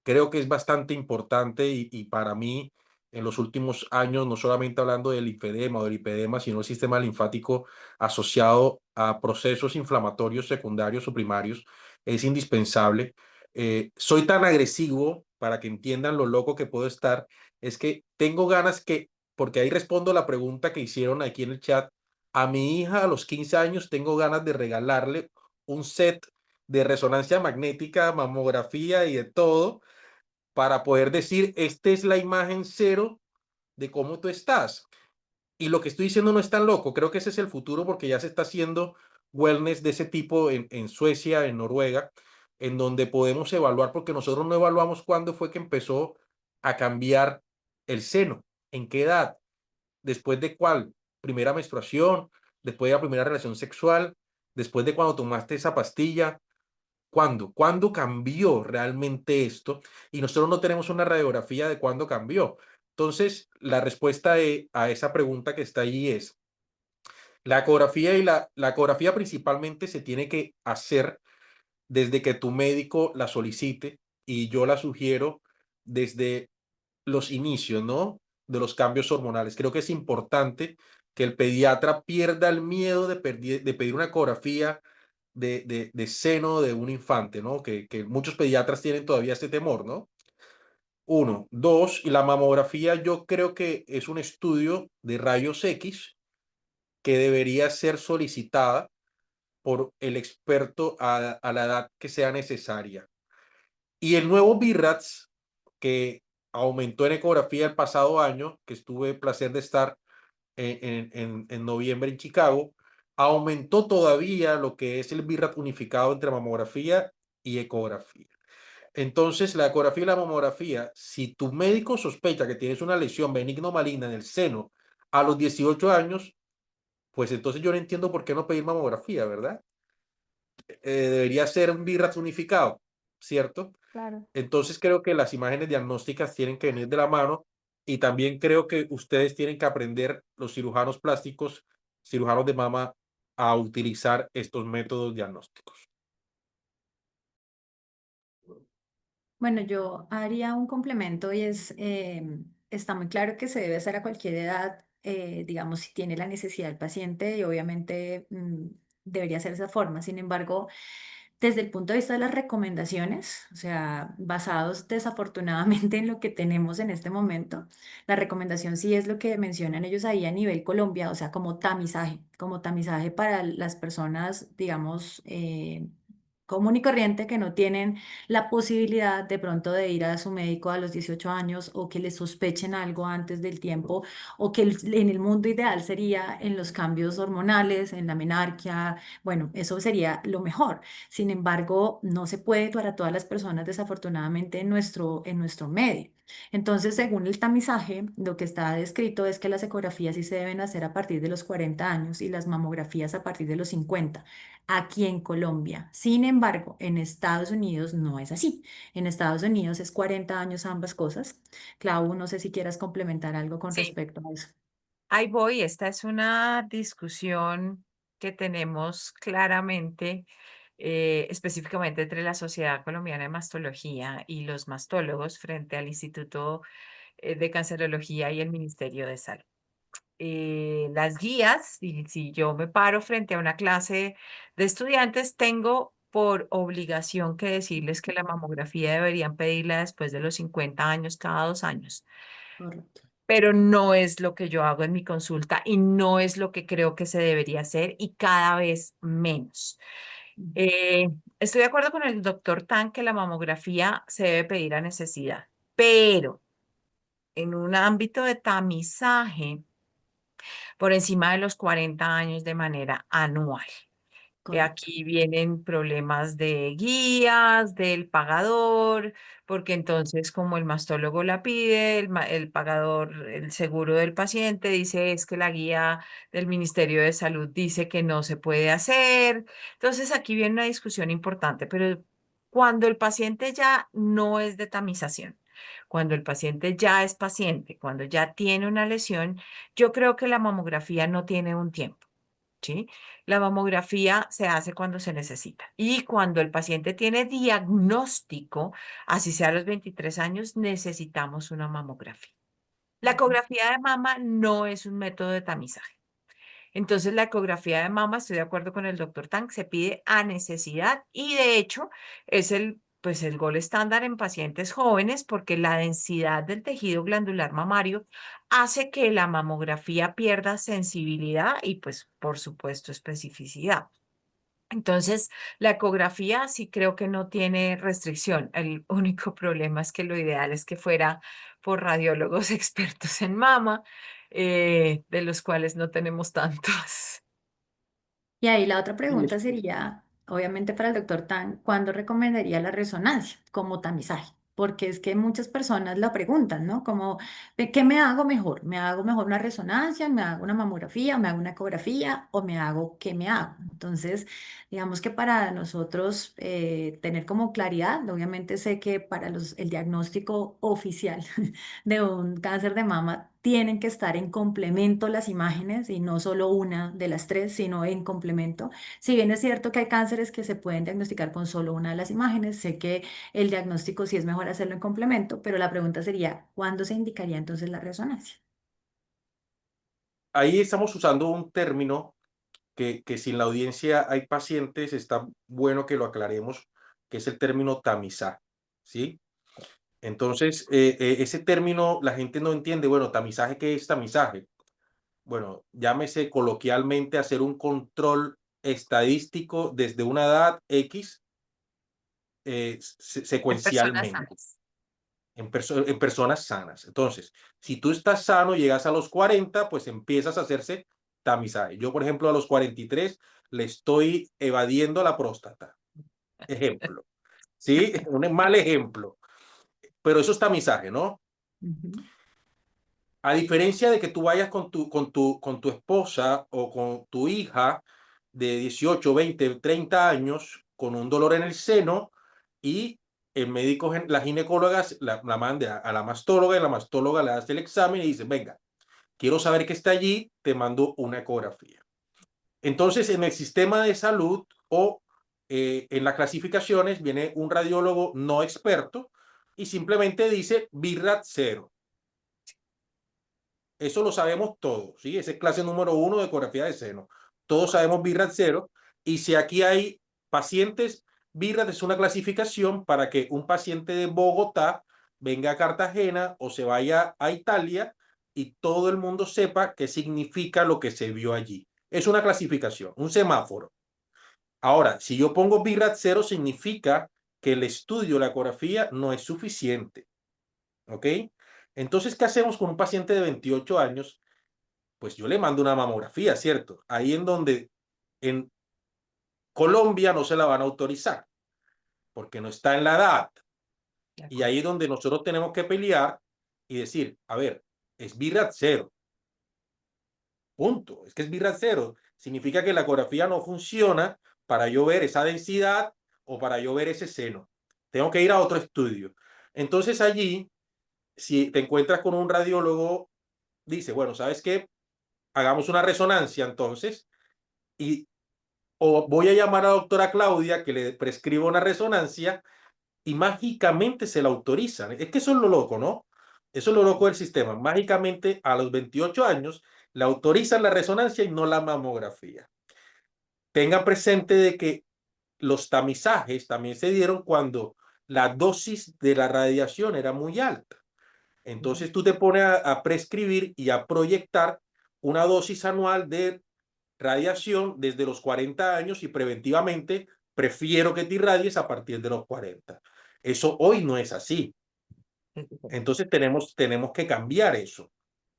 Creo que es bastante importante y para mí, en los últimos años, no solamente hablando del linfedema o del lipedema, sino el sistema linfático asociado a procesos inflamatorios secundarios o primarios, es indispensable. Soy tan agresivo, para que entiendan lo loco que puedo estar, es que tengo ganas porque ahí respondo la pregunta que hicieron aquí en el chat, a mi hija a los 15 años tengo ganas de regalarle un set de resonancia magnética, mamografía y de todo, para poder decir, esta es la imagen cero de cómo tú estás. Y lo que estoy diciendo no es tan loco, creo que ese es el futuro porque ya se está haciendo wellness de ese tipo en Suecia, en Noruega, en donde podemos evaluar, porque nosotros no evaluamos cuándo fue que empezó a cambiar el seno, en qué edad, después de cuál, primera menstruación, después de la primera relación sexual, después de cuando tomaste esa pastilla. ¿Cuándo? ¿Cuándo cambió realmente esto? Y nosotros no tenemos una radiografía de cuándo cambió. Entonces, la respuesta a esa pregunta que está allí es, la ecografía la ecografía principalmente se tiene que hacer desde que tu médico la solicite y yo la sugiero desde los inicios, ¿no? De los cambios hormonales. Creo que es importante que el pediatra pierda el miedo de pedir una ecografía de seno de un infante, ¿no? Que muchos pediatras tienen todavía este temor, ¿no? Uno. Dos, y la mamografía yo creo que es un estudio de rayos X que debería ser solicitada por el experto a la edad que sea necesaria. Y el nuevo BIRATS, que aumentó en ecografía el pasado año, que tuve el placer de estar en noviembre en Chicago, aumentó todavía lo que es el BIRAT unificado entre mamografía y ecografía. Entonces, la ecografía y la mamografía, si tu médico sospecha que tienes una lesión benigna o maligna en el seno a los 18 años, pues entonces yo no entiendo por qué no pedir mamografía, ¿verdad? Debería ser un BIRAT unificado, ¿cierto? Claro. Entonces creo que las imágenes diagnósticas tienen que venir de la mano y también creo que ustedes tienen que aprender, los cirujanos plásticos, cirujanos de mama, a utilizar estos métodos diagnósticos. Bueno, yo haría un complemento y es, está muy claro que se debe hacer a cualquier edad, digamos, si tiene la necesidad el paciente y obviamente debería ser de esa forma. Sin embargo, desde el punto de vista de las recomendaciones, o sea, basados desafortunadamente en lo que tenemos en este momento, la recomendación sí es lo que mencionan ellos ahí a nivel Colombia, o sea, como tamizaje para las personas, digamos, común y corriente que no tienen la posibilidad de pronto de ir a su médico a los 18 años o que le sospechen algo antes del tiempo o que en el mundo ideal sería en los cambios hormonales, en la menarquia, bueno, eso sería lo mejor. Sin embargo, no se puede para todas las personas desafortunadamente en nuestro medio. Entonces, según el tamizaje, lo que está descrito es que las ecografías sí se deben hacer a partir de los 40 años y las mamografías a partir de los 50 aquí en Colombia. Sin embargo, en Estados Unidos no es así. En Estados Unidos es 40 años ambas cosas. Clau, no sé si quieras complementar algo con Sí, respecto a eso. ahí voy. Esta es una discusión que tenemos claramente, específicamente entre la Sociedad Colombiana de Mastología y los mastólogos frente al Instituto de Cancerología y el Ministerio de Salud. Las guías, y si yo me paro frente a una clase de estudiantes, tengo por obligación que decirles que la mamografía deberían pedirla después de los 50 años, cada 2 años, Correcto. pero no es lo que yo hago en mi consulta y no es lo que creo que se debería hacer y cada vez menos. Eh, Estoy de acuerdo con el doctor Tan que la mamografía se debe pedir a necesidad, pero en un ámbito de tamizaje por encima de los 40 años de manera anual. Correcto. Aquí vienen problemas de guías, del pagador, porque entonces como el mastólogo la pide, el pagador, el seguro del paciente dice es que la guía del Ministerio de Salud dice que no se puede hacer. Entonces aquí viene una discusión importante, pero cuando el paciente ya no es de tamización, cuando el paciente ya es paciente, cuando ya tiene una lesión, yo creo que la mamografía no tiene un tiempo. ¿Sí? La mamografía se hace cuando se necesita y cuando el paciente tiene diagnóstico, así sea a los 23 años, necesitamos una mamografía. La Ujú. ecografía de mama no es un método de tamizaje. Entonces, la ecografía de mama, estoy de acuerdo con el doctor Tang, se pide a necesidad y de hecho es pues el gol estándar en pacientes jóvenes porque la densidad del tejido glandular mamario hace que la mamografía pierda sensibilidad y pues por supuesto especificidad. Entonces, la ecografía sí creo que no tiene restricción. El único problema es que lo ideal es que fuera por radiólogos expertos en mama, de los cuales no tenemos tantos. Y ahí la otra Y pregunta sería, obviamente para el doctor Tan, ¿cuándo recomendaría la resonancia como tamizaje? Porque es que muchas personas la preguntan, ¿no? Como, ¿de qué me hago mejor? ¿Me hago mejor una resonancia? ¿Me hago una mamografía? ¿Me hago una ecografía? ¿O me hago qué me hago? Entonces, digamos que para nosotros tener como claridad, obviamente sé que para el diagnóstico oficial de un cáncer de mama tienen que estar en complemento las imágenes y no solo una de las tres, sino en complemento. Si bien es cierto que hay cánceres que se pueden diagnosticar con solo una de las imágenes, sé que el diagnóstico sí es mejor hacerlo en complemento, pero la pregunta sería, ¿cuándo se indicaría entonces la resonancia? ahí estamos usando un término que si en la audiencia hay pacientes, está bueno que lo aclaremos, que es el término tamizaje, ¿sí? Entonces, ese término la gente no entiende. Bueno, tamizaje, ¿qué es tamizaje? Bueno, llámese coloquialmente hacer un control estadístico desde una edad X En personas secuencialmente sanas. en personas sanas. Entonces, si tú estás sano, llegas a los 40, pues empiezas a hacerse tamizaje. Yo, por ejemplo, a los 43 le estoy evadiendo la próstata. Ejemplo. ¿Sí? Un mal ejemplo. Pero eso es tamizaje, ¿no? Ujú. A diferencia de que tú vayas con tu esposa o con tu hija de 18, 20, 30 años con un dolor en el seno y el médico, la ginecóloga la manda a la mastóloga y la mastóloga le hace el examen y dice, venga, quiero saber qué está allí, te mando una ecografía. Entonces, en el sistema de salud o en las clasificaciones viene un radiólogo no experto y simplemente dice BIRAT 0. Eso lo sabemos todos, ¿sí? Esa es clase número 1 de ecografía de seno. Todos sabemos BIRAT 0. Y si aquí hay pacientes, BIRAT es una clasificación para que un paciente de Bogotá venga a Cartagena o se vaya a Italia y todo el mundo sepa qué significa lo que se vio allí. Es una clasificación, un semáforo. Ahora, si yo pongo BIRAT 0, significa que el estudio, la ecografía, no es suficiente. ¿Ok? Entonces, ¿qué hacemos con un paciente de 28 años? Pues yo le mando una mamografía, ¿cierto? Ahí en donde en Colombia no se la van a autorizar, porque no está en la edad. De Y acuerdo. ahí es donde nosotros tenemos que pelear y decir, a ver, es BIRAT 0, punto. Es que es BIRAT 0. Significa que la ecografía no funciona para yo ver esa densidad o para yo ver ese seno. Tengo que ir a otro estudio. Entonces allí, si te encuentras con un radiólogo, dice, bueno, ¿sabes qué? Hagamos una resonancia entonces y o voy a llamar a la doctora Claudia que le prescriba una resonancia y mágicamente se la autorizan. Es que eso es lo loco, ¿no? Eso es lo loco del sistema. Mágicamente a los 28 años le autorizan la resonancia y no la mamografía. Tengan presente de que los tamizajes también se dieron cuando la dosis de la radiación era muy alta. Entonces tú te pones a prescribir y a proyectar una dosis anual de radiación desde los 40 años y preventivamente prefiero que te irradies a partir de los 40. Eso hoy no es así. Entonces tenemos que cambiar eso.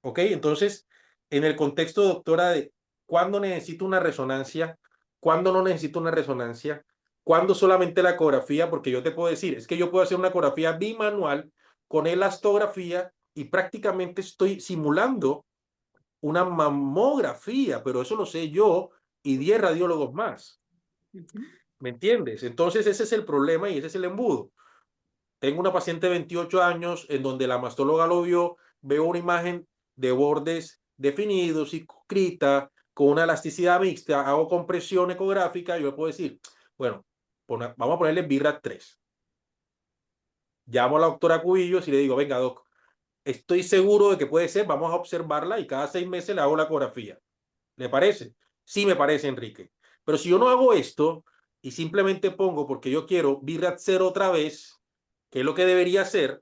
¿Ok? Entonces, en el contexto, doctora, de cuándo necesito una resonancia, cuándo no necesito una resonancia, cuándo solamente la ecografía, porque yo te puedo decir, es que yo puedo hacer una ecografía bimanual con elastografía y prácticamente estoy simulando una mamografía, pero eso lo sé yo y 10 radiólogos más. ¿Me entiendes? Entonces ese es el problema y ese es el embudo. Tengo una paciente de 28 años en donde la mastóloga lo vio, veo una imagen de bordes definidos, circunscrita, con una elasticidad mixta, hago compresión ecográfica, yo le puedo decir, bueno, vamos a ponerle BIRAT 3. Llamo a la doctora Cubillos y le digo, venga, doc, estoy seguro de que puede ser, vamos a observarla y cada 6 meses le hago la ecografía. ¿Le parece? Sí, me parece, Enrique. Pero si yo no hago esto y simplemente pongo porque yo quiero BIRAT 0 otra vez, que es lo que debería hacer,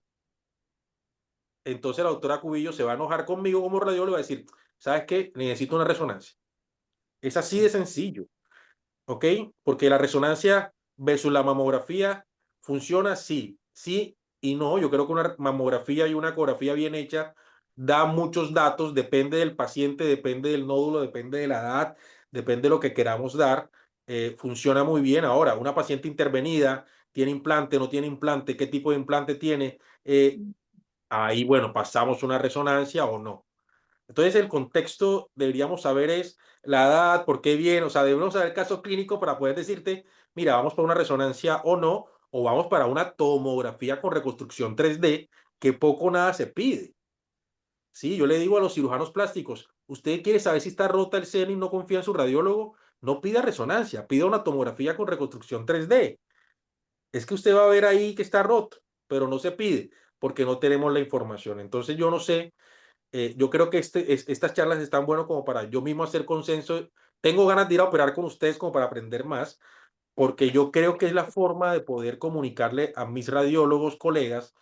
entonces la doctora Cubillo se va a enojar conmigo como radiólogo y va a decir, ¿sabes qué? Necesito una resonancia. Es así de sencillo, ¿ok? Porque la resonancia versus la mamografía funciona sí, sí y no. Yo creo que una mamografía y una ecografía bien hecha da muchos datos, depende del paciente, depende del nódulo, depende de la edad, depende de lo que queramos dar. Funciona muy bien. Ahora, una paciente intervenida, ¿tiene implante, no tiene implante? ¿Qué tipo de implante tiene? Ahí, bueno, pasamos una resonancia o no. Entonces, el contexto deberíamos saber es la edad, por qué viene, o sea, debemos saber el caso clínico para poder decirte, mira, vamos para una resonancia o no, o vamos para una tomografía con reconstrucción 3D, que poco o nada se pide. Sí, yo le digo a los cirujanos plásticos, usted quiere saber si está rota el seno y no confía en su radiólogo, no pida resonancia, pida una tomografía con reconstrucción 3D. Es que usted va a ver ahí que está roto, pero no se pide porque no tenemos la información. Entonces, yo no sé yo creo que estas charlas están buenas como para yo mismo hacer consenso. Tengo ganas de ir a operar con ustedes como para aprender más, porque yo creo que es la forma de poder comunicarle a mis radiólogos colegas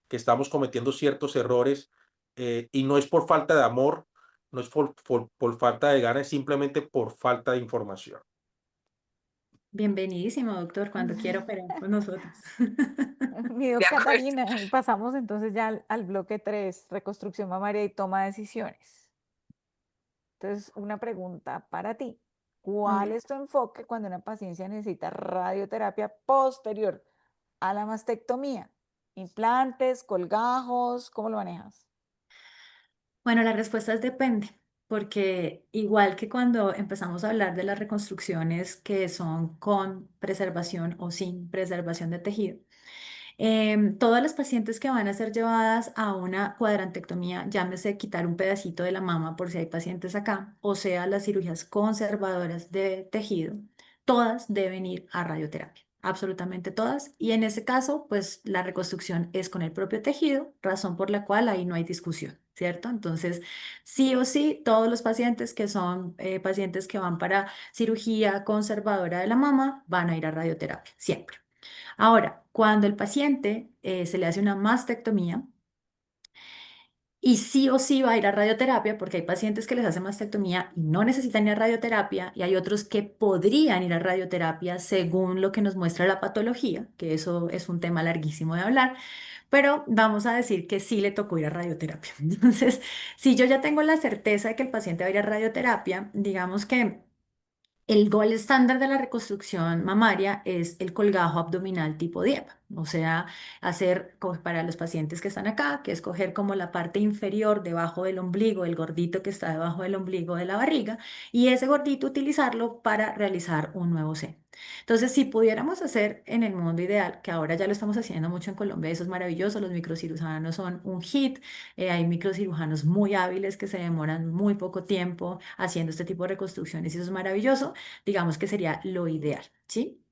que estamos cometiendo ciertos errores, y no es por falta de amor, no es por falta de ganas, es simplemente por falta de información. Bienvenidísimo, doctor, cuando quiera operar con nosotros. Mi De acuerdo. Catarina, y pasamos entonces ya al bloque 3, reconstrucción mamaria y toma de decisiones. Entonces, una pregunta para ti. ¿Cuál es tu enfoque cuando una paciente necesita radioterapia posterior a la mastectomía? ¿Implantes, colgajos? ¿Cómo lo manejas? Bueno, la respuesta es depende, porque igual que cuando empezamos a hablar de las reconstrucciones que son con preservación o sin preservación de tejido, todas las pacientes que van a ser llevadas a una cuadrantectomía, llámese quitar un pedacito de la mama por si hay pacientes acá, o sea, las cirugías conservadoras de tejido, todas deben ir a radioterapia, absolutamente todas. Y en ese caso, pues la reconstrucción es con el propio tejido, razón por la cual ahí no hay discusión, ¿cierto? Entonces, sí o sí, todos los pacientes que son pacientes que van para cirugía conservadora de la mama van a ir a radioterapia, siempre. Ahora, cuando el paciente se le hace una mastectomía y sí o sí va a ir a radioterapia, porque hay pacientes que les hacen mastectomía y no necesitan ir a radioterapia, y hay otros que podrían ir a radioterapia según lo que nos muestra la patología, que eso es un tema larguísimo de hablar, pero vamos a decir que sí le tocó ir a radioterapia. Entonces, si yo ya tengo la certeza de que el paciente va a ir a radioterapia, digamos que el gol estándar de la reconstrucción mamaria es el colgajo abdominal tipo DIEP, o sea, para los pacientes que están acá, que es coger como la parte inferior debajo del ombligo, el gordito que está debajo del ombligo de la barriga, y ese gordito utilizarlo para realizar un nuevo seno. Entonces, si pudiéramos hacer en el mundo ideal, que ahora ya lo estamos haciendo mucho en Colombia, eso es maravilloso, los microcirujanos son un hit, hay microcirujanos muy hábiles que se demoran muy poco tiempo haciendo este tipo de reconstrucciones y eso es maravilloso, digamos que sería lo ideal, ¿sí?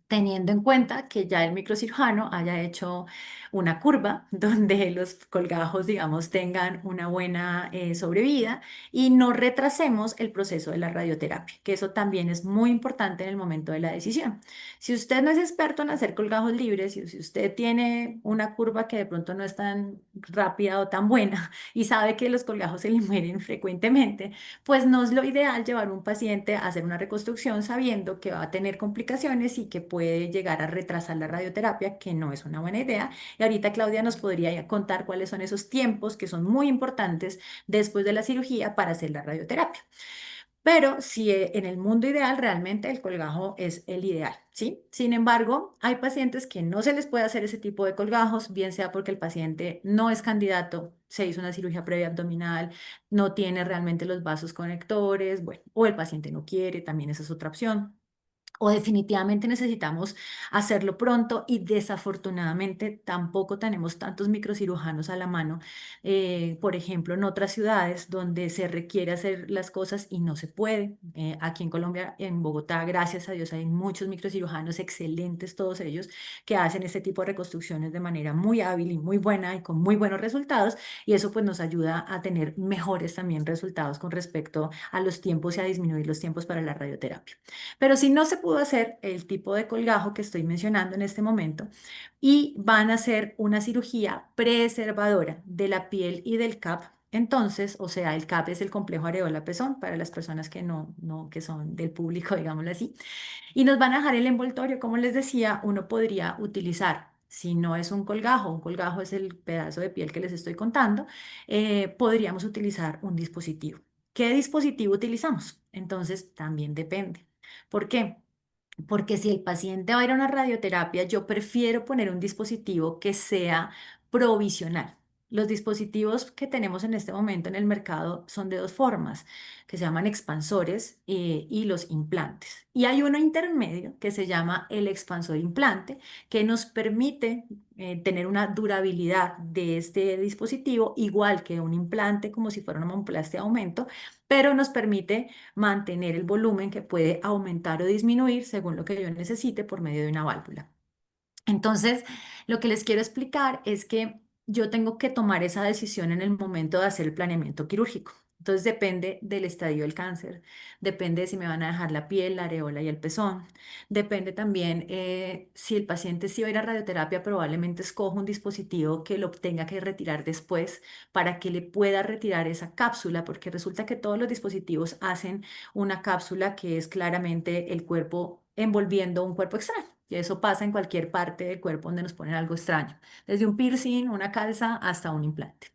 Teniendo en cuenta que ya el microcirujano haya hecho una curva donde los colgajos, digamos, tengan una buena sobrevida y no retrasemos el proceso de la radioterapia, que eso también es muy importante en el momento de la decisión. Si usted no es experto en hacer colgajos libres y si usted tiene una curva que de pronto no es tan rápida o tan buena y sabe que los colgajos se le mueren frecuentemente, pues no es lo ideal llevar un paciente a hacer una reconstrucción sabiendo que va a tener complicaciones y que puede llegar a retrasar la radioterapia, que no es una buena idea. Y ahorita Claudia nos podría contar cuáles son esos tiempos que son muy importantes después de la cirugía para hacer la radioterapia. Pero si en el mundo ideal realmente el colgajo es el ideal, ¿sí? Sin embargo, hay pacientes que no se les puede hacer ese tipo de colgajos, bien sea porque el paciente no es candidato, se hizo una cirugía previa abdominal, no tiene realmente los vasos conectores, bueno, o el paciente no quiere, también esa es otra opción. O definitivamente necesitamos hacerlo pronto y desafortunadamente tampoco tenemos tantos microcirujanos a la mano. Por ejemplo, en otras ciudades donde se requiere hacer las cosas y no se puede. Aquí en Colombia, en Bogotá, gracias a Dios, hay muchos microcirujanos excelentes, todos ellos, que hacen este tipo de reconstrucciones de manera muy hábil y muy buena y con muy buenos resultados. Y eso pues nos ayuda a tener mejores también resultados con respecto a los tiempos y a disminuir los tiempos para la radioterapia. Pero si no se pudo hacer el tipo de colgajo que estoy mencionando en este momento y van a hacer una cirugía preservadora de la piel y del CAP, entonces, o sea, el CAP es el complejo areola-pezón para las personas que que son del público, digámoslo así, y nos van a dejar el envoltorio. Como les decía, uno podría utilizar, si no es un colgajo es el pedazo de piel que les estoy contando, podríamos utilizar un dispositivo. ¿Qué dispositivo utilizamos? Entonces, también depende. ¿Por qué? Porque si el paciente va a ir a una radioterapia, yo prefiero poner un dispositivo que sea provisional. Los dispositivos que tenemos en este momento en el mercado son de dos formas, que se llaman expansores y los implantes. Y hay uno intermedio que se llama el expansor implante, que nos permite tener una durabilidad de este dispositivo igual que un implante, como si fuera una mamoplastia de aumento, pero nos permite mantener el volumen que puede aumentar o disminuir según lo que yo necesite por medio de una válvula. Entonces, lo que les quiero explicar es que yo tengo que tomar esa decisión en el momento de hacer el planeamiento quirúrgico. Entonces depende del estadio del cáncer, depende de si me van a dejar la piel, la areola y el pezón, depende también si el paciente sí va a ir a radioterapia, probablemente escoja un dispositivo que lo tenga que retirar después para que le pueda retirar esa cápsula, porque resulta que todos los dispositivos hacen una cápsula que es claramente el cuerpo envolviendo un cuerpo extraño. Y eso pasa en cualquier parte del cuerpo donde nos ponen algo extraño, desde un piercing, una calza, hasta un implante.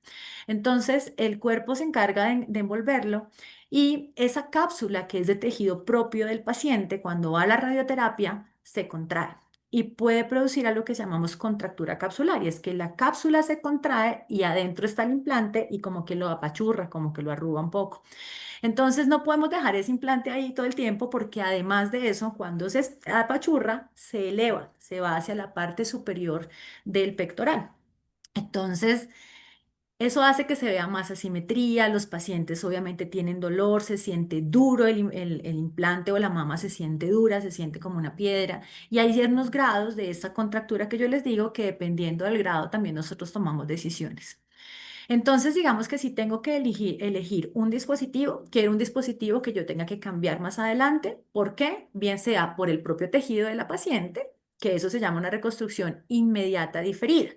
Entonces, el cuerpo se encarga de envolverlo y esa cápsula que es de tejido propio del paciente, cuando va a la radioterapia, se contrae y puede producir algo que llamamos contractura capsular, y es que la cápsula se contrae y adentro está el implante y como que lo apachurra, como que lo arruga un poco. Entonces no podemos dejar ese implante ahí todo el tiempo porque además de eso, cuando se apachurra, se eleva, se va hacia la parte superior del pectoral. Entonces, eso hace que se vea más asimetría, los pacientes obviamente tienen dolor, se siente duro el implante o la mama se siente dura, se siente como una piedra. Y hay ciertos grados de esta contractura que yo les digo que dependiendo del grado también nosotros tomamos decisiones. Entonces, digamos que si tengo que elegir un dispositivo, quiero un dispositivo que yo tenga que cambiar más adelante. ¿Por qué? Bien sea por el propio tejido de la paciente, que eso se llama una reconstrucción inmediata diferida.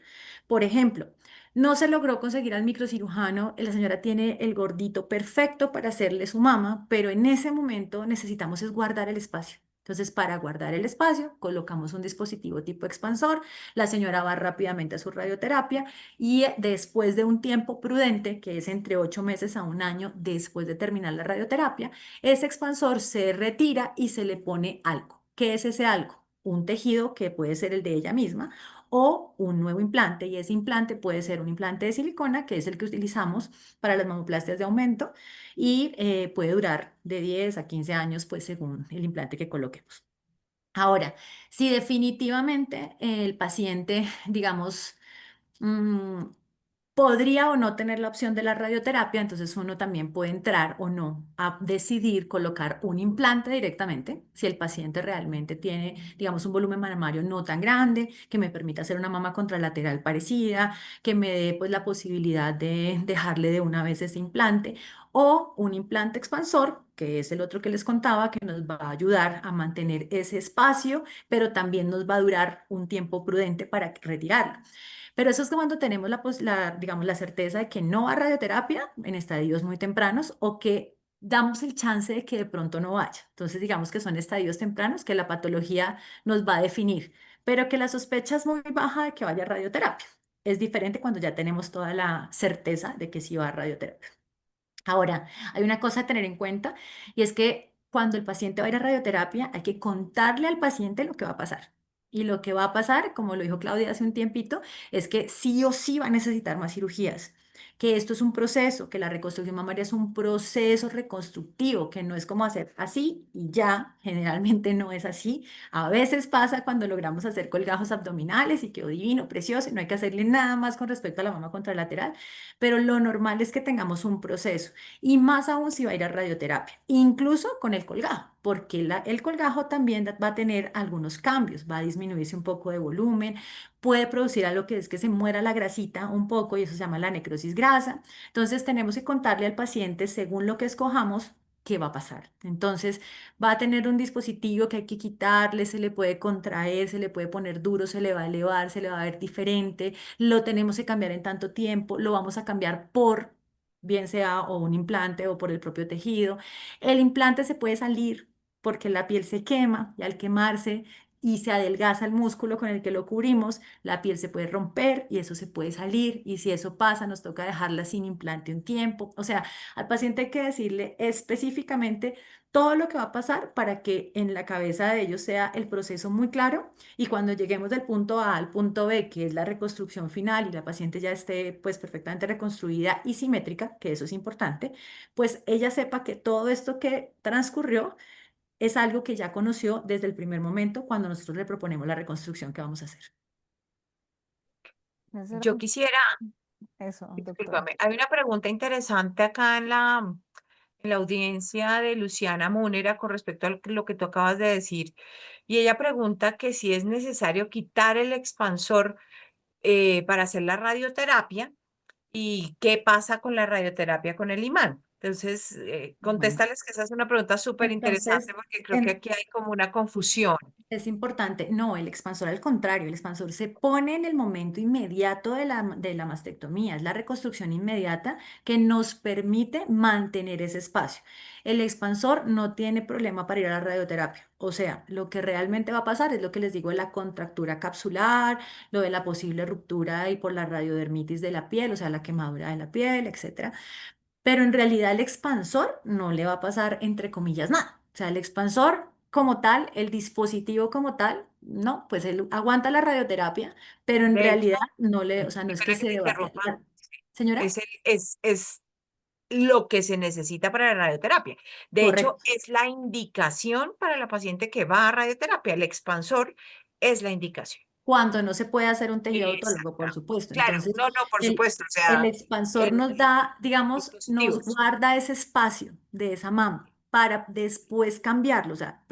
Por ejemplo, no se logró conseguir al microcirujano, la señora tiene el gordito perfecto para hacerle su mama, pero en ese momento necesitamos es guardar el espacio. Entonces, para guardar el espacio, colocamos un dispositivo tipo expansor, la señora va rápidamente a su radioterapia y después de un tiempo prudente, que es entre 8 meses a un año después de terminar la radioterapia, ese expansor se retira y se le pone algo. ¿Qué es ese algo? Un tejido que puede ser el de ella misma o un nuevo implante, y ese implante puede ser un implante de silicona, que es el que utilizamos para las mamoplastias de aumento, y puede durar de 10 a 15 años, pues según el implante que coloquemos. Ahora, si definitivamente el paciente, digamos, mm, podría o no tener la opción de la radioterapia, entonces uno también puede entrar o no a decidir colocar un implante directamente, si el paciente realmente tiene, digamos, un volumen mamario no tan grande, que me permita hacer una mama contralateral parecida, que me dé pues la posibilidad de dejarle de una vez ese implante, o un implante expansor, que es el otro que les contaba, que nos va a ayudar a mantener ese espacio, pero también nos va a durar un tiempo prudente para retirarlo. Pero eso es cuando tenemos digamos, la certeza de que no va a radioterapia en estadios muy tempranos o que damos el chance de que de pronto no vaya. Entonces, digamos que son estadios tempranos que la patología nos va a definir, pero que la sospecha es muy baja de que vaya a radioterapia. Es diferente cuando ya tenemos toda la certeza de que sí va a radioterapia. Ahora, hay una cosa a tener en cuenta y es que cuando el paciente va a ir a radioterapia hay que contarle al paciente lo que va a pasar. Y lo que va a pasar, como lo dijo Claudia hace un tiempito, es que sí o sí va a necesitar más cirugías, que esto es un proceso, que la reconstrucción mamaria es un proceso reconstructivo, que no es como hacer así y ya, generalmente no es así. A veces pasa cuando logramos hacer colgajos abdominales y quedó divino, precioso, y no hay que hacerle nada más con respecto a la mama contralateral, pero lo normal es que tengamos un proceso y más aún si va a ir a radioterapia, incluso con el colgajo, porque el colgajo también va a tener algunos cambios, va a disminuirse un poco de volumen, puede producir algo que es que se muera la grasita un poco y eso se llama la necrosis grasa. Entonces tenemos que contarle al paciente según lo que escojamos qué va a pasar. Entonces va a tener un dispositivo que hay que quitarle, se le puede contraer, se le puede poner duro, se le va a elevar, se le va a ver diferente, lo tenemos que cambiar en tanto tiempo, lo vamos a cambiar por, bien sea o un implante o por el propio tejido. El implante se puede salir porque la piel se quema y al quemarse y se adelgaza el músculo con el que lo cubrimos, la piel se puede romper y eso se puede salir, y si eso pasa nos toca dejarla sin implante un tiempo. O sea, al paciente hay que decirle específicamente todo lo que va a pasar para que en la cabeza de ellos sea el proceso muy claro, y cuando lleguemos del punto A al punto B, que es la reconstrucción final y la paciente ya esté pues perfectamente reconstruida y simétrica, que eso es importante, pues ella sepa que todo esto que transcurrió es algo que ya conoció desde el primer momento cuando nosotros le proponemos la reconstrucción que vamos a hacer. Ese era Yo quisiera, eso, doctora. discúlpame, hay una pregunta interesante acá en la audiencia de Luciana Múnera con respecto a lo que tú acabas de decir. Y ella pregunta que si es necesario quitar el expansor para hacer la radioterapia y qué pasa con la radioterapia con el imán. Entonces, Bueno, contéstales que esa es una pregunta súper interesante entonces, porque creo que aquí hay como una confusión. es importante, no, el expansor al contrario, el expansor se pone en el momento inmediato de la mastectomía, es la reconstrucción inmediata que nos permite mantener ese espacio. El expansor no tiene problema para ir a la radioterapia, o sea, lo que realmente va a pasar es lo que les digo de la contractura capsular, lo de la posible ruptura y por la radiodermitis de la piel, o sea, la quemadura de la piel, etcétera. Pero en realidad el expansor no le va a pasar, entre comillas, nada. O sea, el expansor como tal, el dispositivo como tal, no, pues él aguanta la radioterapia, pero en De hecho, realidad no le, o sea, no qué es que pena que se te deba. interrumpa, Señora, es lo que se necesita para la radioterapia. De hecho, correcto. es la indicación para la paciente que va a radioterapia. El expansor es la indicación. Cuando no se puede hacer un tejido autólogo, por Exacta. supuesto. Claro, Entonces, no, no, por el, supuesto, o el sea, expansor en nos da, digamos, nos dispositivos. guarda ese espacio de esa mama para después cambiarlo. O sea,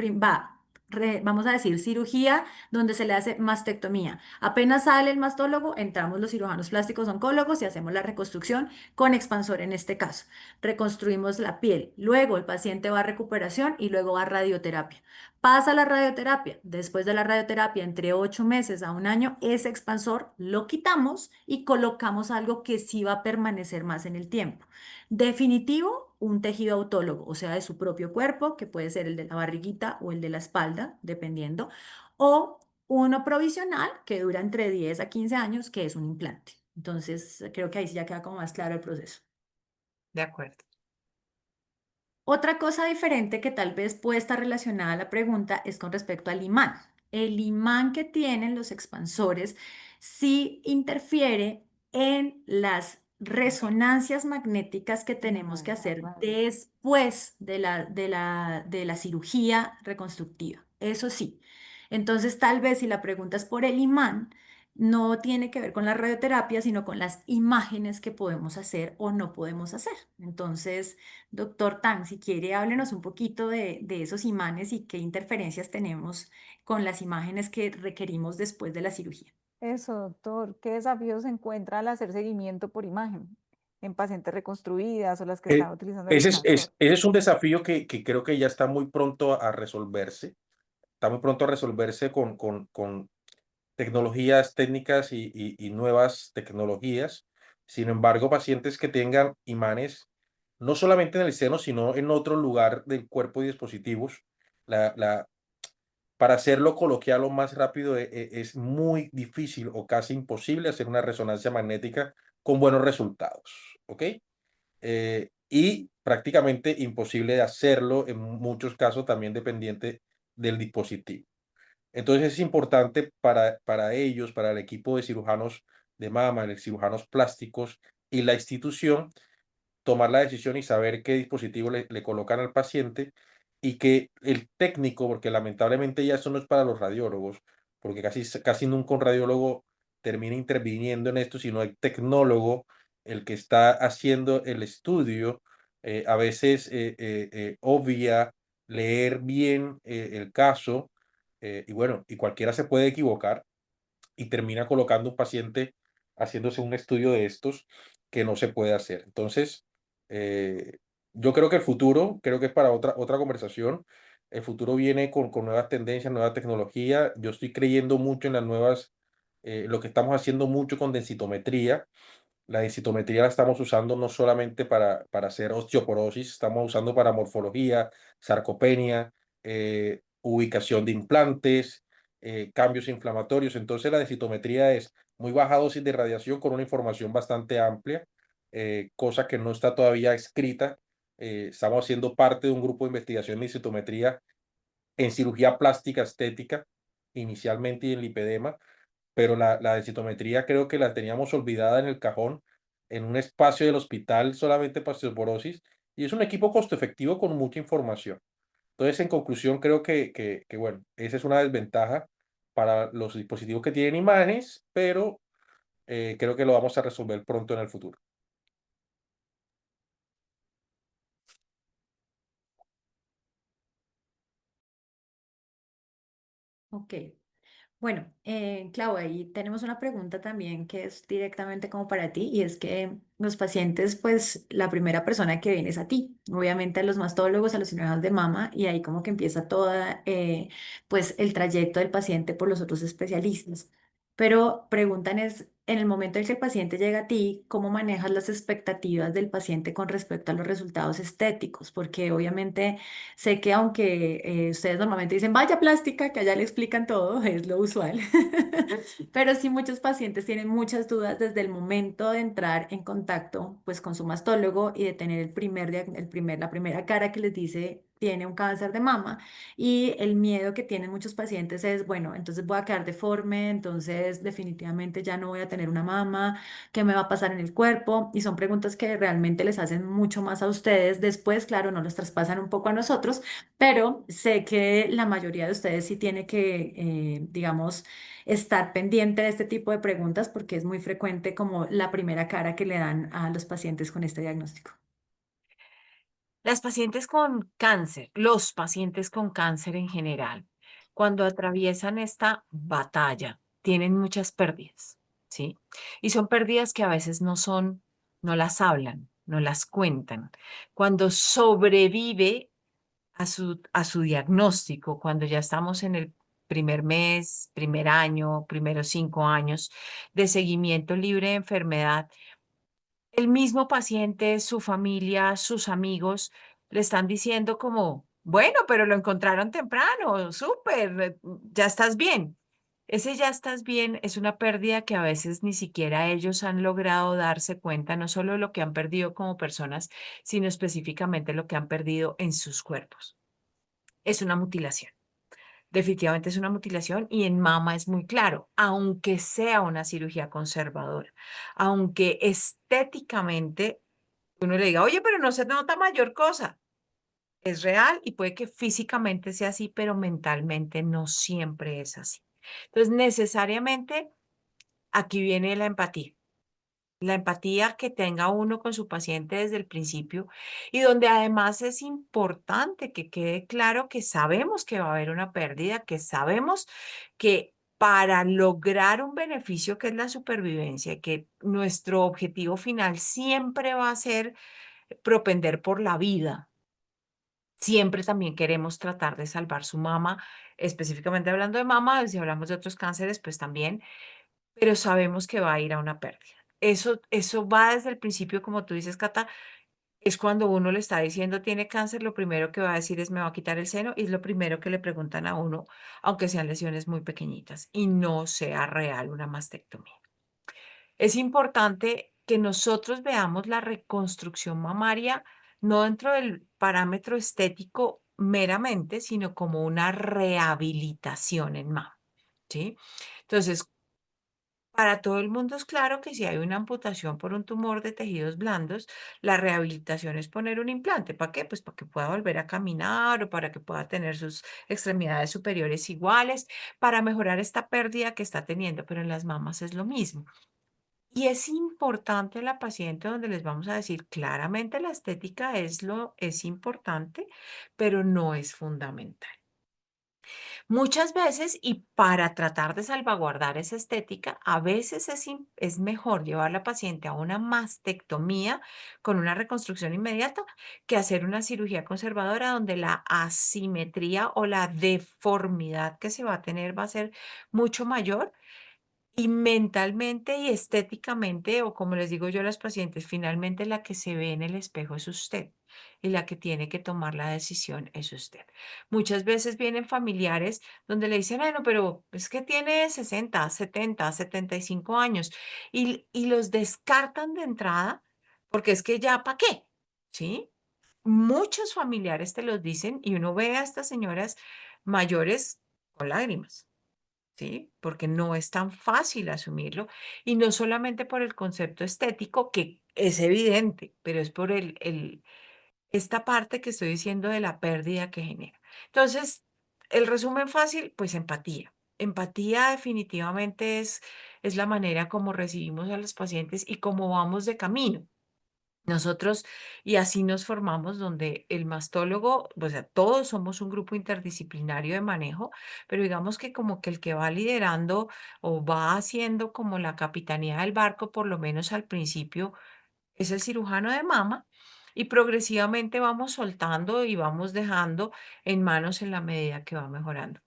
vamos a decir, cirugía donde se le hace mastectomía. Apenas sale el mastólogo, entramos los cirujanos plásticos oncólogos y hacemos la reconstrucción con expansor en este caso. Reconstruimos la piel. Luego el paciente va a recuperación y luego va a radioterapia. Pasa la radioterapia. Después de la radioterapia, entre 8 meses a un año, ese expansor lo quitamos y colocamos algo que sí va a permanecer más en el tiempo. Definitivo, un tejido autólogo, o sea, de su propio cuerpo, que puede ser el de la barriguita o el de la espalda, dependiendo, o uno provisional que dura entre 10 a 15 años, que es un implante. Entonces, creo que ahí sí ya queda como más claro el proceso. De acuerdo. Otra cosa diferente que tal vez puede estar relacionada a la pregunta es con respecto al imán. El imán que tienen los expansores sí interfiere en las resonancias magnéticas que tenemos que hacer después de la cirugía reconstructiva. Eso sí. Entonces, tal vez si la pregunta es por el imán, no tiene que ver con la radioterapia, sino con las imágenes que podemos hacer o no podemos hacer. Entonces, doctor Tan, si quiere, háblenos un poquito de esos imanes y qué interferencias tenemos con las imágenes que requerimos después de la cirugía. Eso, doctor, ¿qué desafíos se encuentra al hacer seguimiento por imagen en pacientes reconstruidas o las que Eh, están utilizando el expansor? ese es un desafío que creo que ya está muy pronto a resolverse. Está muy pronto a resolverse con tecnologías técnicas y nuevas tecnologías. Sin embargo, pacientes que tengan imanes, no solamente en el seno, sino en otro lugar del cuerpo y dispositivos, la, para hacerlo coloquial o más rápido es muy difícil o casi imposible hacer una resonancia magnética con buenos resultados, ¿ok? Y prácticamente imposible de hacerlo en muchos casos también dependiente del dispositivo. Entonces es importante para ellos, para el equipo de cirujanos de mama, de cirujanos plásticos y la institución, tomar la decisión y saber qué dispositivo le colocan al paciente y que el técnico, porque lamentablemente ya eso no es para los radiólogos, porque casi nunca un radiólogo termina interviniendo en esto, sino el tecnólogo, el que está haciendo el estudio, a veces obvia leer bien el caso, y bueno, y cualquiera se puede equivocar y termina colocando un paciente haciéndose un estudio de estos que no se puede hacer. Entonces, eh, yo creo que el futuro, creo que es para otra conversación, el futuro viene con nuevas tendencias, nueva tecnología. Yo estoy creyendo mucho en las nuevas, lo que estamos haciendo mucho con densitometría. La densitometría la estamos usando no solamente para hacer osteoporosis, estamos usando para morfología, sarcopenia, ubicación de implantes, cambios inflamatorios. Entonces, la densitometría es muy baja dosis de radiación con una información bastante amplia, cosa que no está todavía escrita. Estamos haciendo parte de un grupo de investigación de densitometría en cirugía plástica estética, inicialmente y en lipedema, pero la densitometría creo que la teníamos olvidada en el cajón, en un espacio del hospital solamente para osteoporosis, y es un equipo costo efectivo con mucha información. Entonces, en conclusión, creo que, bueno, esa es una desventaja para los dispositivos que tienen imanes, pero creo que lo vamos a resolver pronto en el futuro. Ok. Bueno, Clau, ahí tenemos una pregunta también que es directamente como para ti y es que los pacientes, pues la primera persona que viene es a ti, obviamente a los mastólogos, a los cirujanos de mama y ahí como que empieza toda, pues el trayecto del paciente por los otros especialistas. Pero preguntan es, en el momento en que el paciente llega a ti, ¿cómo manejas las expectativas del paciente con respecto a los resultados estéticos? Porque obviamente sé que aunque ustedes normalmente dicen, vaya plástica, que allá le explican todo, es lo usual, pero sí muchos pacientes tienen muchas dudas desde el momento de entrar en contacto pues con su mastólogo y de tener la primera cara que les dice tiene un cáncer de mama y el miedo que tienen muchos pacientes es, bueno, entonces voy a quedar deforme, entonces definitivamente ya no voy a tener una mama, ¿qué me va a pasar en el cuerpo? Y son preguntas que realmente les hacen mucho más a ustedes. Después, claro, nos los traspasan un poco a nosotros, pero sé que la mayoría de ustedes sí tiene que, digamos, estar pendiente de este tipo de preguntas porque es muy frecuente como la primera cara que le dan a los pacientes con este diagnóstico. Las pacientes con cáncer, los pacientes con cáncer en general, cuando atraviesan esta batalla, tienen muchas pérdidas, ¿sí? Y son pérdidas que a veces no las hablan, no las cuentan. Cuando sobrevive a su diagnóstico, cuando ya estamos en el primer mes, primer año, primeros 5 años de seguimiento libre de enfermedad, el mismo paciente, su familia, sus amigos le están diciendo como, bueno, pero lo encontraron temprano, súper, ya estás bien. Ese ya estás bien es una pérdida que a veces ni siquiera ellos han logrado darse cuenta, no solo de lo que han perdido como personas, sino específicamente lo que han perdido en sus cuerpos. Es una mutilación. Definitivamente es una mutilación y en mama es muy claro, aunque sea una cirugía conservadora, aunque estéticamente uno le diga, oye, pero no se nota mayor cosa. Es real y puede que físicamente sea así, pero mentalmente no siempre es así. Entonces, necesariamente aquí viene la empatía. La empatía que tenga uno con su paciente desde el principio y donde además es importante que quede claro que sabemos que va a haber una pérdida, que sabemos que para lograr un beneficio que es la supervivencia, que nuestro objetivo final siempre va a ser propender por la vida. Siempre también queremos tratar de salvar su mama, específicamente hablando de mama, si hablamos de otros cánceres, pues también, pero sabemos que va a ir a una pérdida. Eso va desde el principio, como tú dices, Cata, es cuando uno le está diciendo tiene cáncer, lo primero que va a decir es me va a quitar el seno y es lo primero que le preguntan a uno, aunque sean lesiones muy pequeñitas y no sea real una mastectomía. Es importante que nosotros veamos la reconstrucción mamaria no dentro del parámetro estético meramente, sino como una rehabilitación en mama, ¿sí? Entonces, para todo el mundo es claro que si hay una amputación por un tumor de tejidos blandos, la rehabilitación es poner un implante. ¿Para qué? Pues para que pueda volver a caminar o para que pueda tener sus extremidades superiores iguales, para mejorar esta pérdida que está teniendo, pero en las mamas es lo mismo. Y es importante la paciente donde les vamos a decir claramente la estética es importante, pero no es fundamental. Muchas veces, y para tratar de salvaguardar esa estética, a veces es mejor llevar a la paciente a una mastectomía con una reconstrucción inmediata que hacer una cirugía conservadora donde la asimetría o la deformidad que se va a tener va a ser mucho mayor y mentalmente y estéticamente, o como les digo yo a las pacientes, finalmente la que se ve en el espejo es usted y la que tiene que tomar la decisión es usted. Muchas veces vienen familiares donde le dicen, bueno, pero es que tiene 60, 70, 75 años y los descartan de entrada porque es que ya, ¿para qué? ¿Sí? Muchos familiares te los dicen y uno ve a estas señoras mayores con lágrimas. ¿Sí? Porque no es tan fácil asumirlo y no solamente por el concepto estético, que es evidente, pero es por esta parte que estoy diciendo de la pérdida que genera. Entonces, el resumen fácil, pues empatía. Empatía definitivamente es la manera como recibimos a los pacientes y cómo vamos de camino. Nosotros, y así nos formamos, donde el mastólogo, o sea, todos somos un grupo interdisciplinario de manejo, pero digamos que como que el que va liderando o va haciendo como la capitanía del barco, por lo menos al principio, es el cirujano de mama, y progresivamente vamos soltando y vamos dejando en manos en la medida que va mejorando.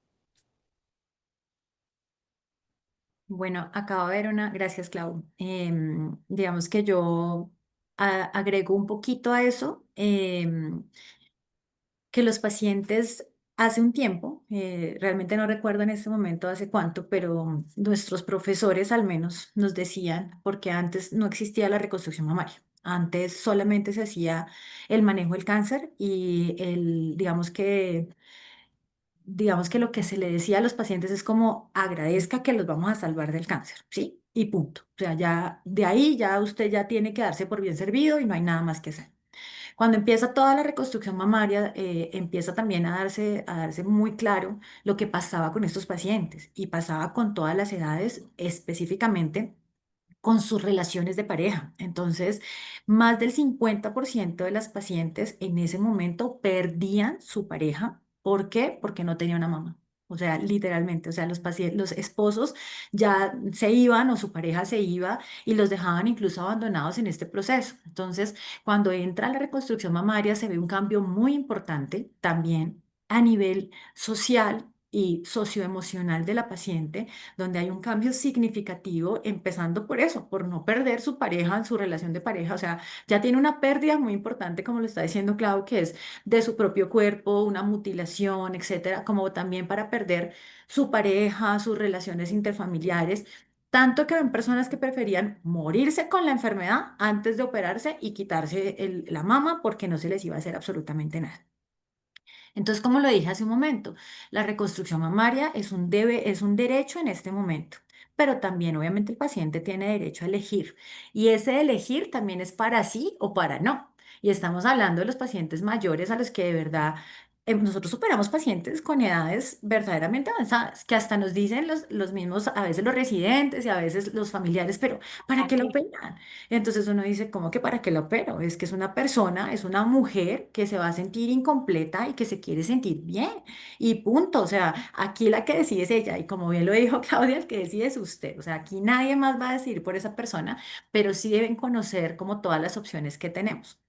Bueno, acabo de ver una, gracias Clau. Digamos que yo agrego un poquito a eso, que los pacientes hace un tiempo, realmente no recuerdo en este momento hace cuánto, pero nuestros profesores al menos nos decían, porque antes no existía la reconstrucción mamaria. Antes solamente se hacía el manejo del cáncer y digamos que lo que se le decía a los pacientes es como agradezca que los vamos a salvar del cáncer, ¿sí? Y punto. O sea, ya de ahí ya usted ya tiene que darse por bien servido y no hay nada más que hacer. Cuando empieza toda la reconstrucción mamaria, empieza también a darse muy claro lo que pasaba con estos pacientes y pasaba con todas las edades, específicamente con sus relaciones de pareja. Entonces, más del 50% de las pacientes en ese momento perdían su pareja. ¿Por qué? Porque no tenía una mamá. O sea, literalmente, o sea, los pacientes, los esposos ya se iban o su pareja se iba y los dejaban incluso abandonados en este proceso. Entonces, cuando entra la reconstrucción mamaria, se ve un cambio muy importante también a nivel social y socioemocional de la paciente, donde hay un cambio significativo, empezando por eso, por no perder su pareja, su relación de pareja. O sea, ya tiene una pérdida muy importante, como lo está diciendo Clau, que es de su propio cuerpo, una mutilación, etcétera, como también para perder su pareja, sus relaciones interfamiliares. Tanto que ven personas que preferían morirse con la enfermedad antes de operarse y quitarse la mama porque no se les iba a hacer absolutamente nada. Entonces, como lo dije hace un momento, la reconstrucción mamaria es un derecho en este momento, pero también obviamente el paciente tiene derecho a elegir y ese elegir también es para sí o para no. Y estamos hablando de los pacientes mayores a los que de verdad nosotros superamos pacientes con edades verdaderamente avanzadas, que hasta nos dicen los mismos, a veces los residentes y a veces los familiares, pero ¿para qué lo operan? Entonces uno dice, ¿cómo que para qué la opero? Es que es una persona, es una mujer que se va a sentir incompleta y que se quiere sentir bien. Y punto. O sea, aquí la que decide es ella. Y como bien lo dijo Claudia, el que decide es usted. O sea, aquí nadie más va a decidir por esa persona, pero sí deben conocer como todas las opciones que tenemos.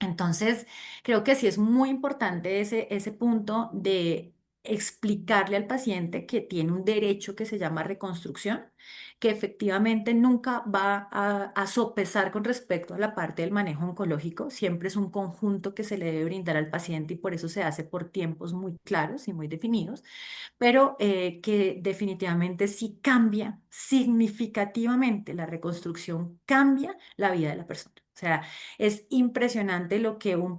Entonces, creo que sí es muy importante ese punto de explicarle al paciente que tiene un derecho que se llama reconstrucción, que efectivamente nunca va a sopesar con respecto a la parte del manejo oncológico, siempre es un conjunto que se le debe brindar al paciente y por eso se hace por tiempos muy claros y muy definidos, pero que definitivamente sí cambia significativamente, la reconstrucción cambia la vida de la persona. O sea, es impresionante lo que uno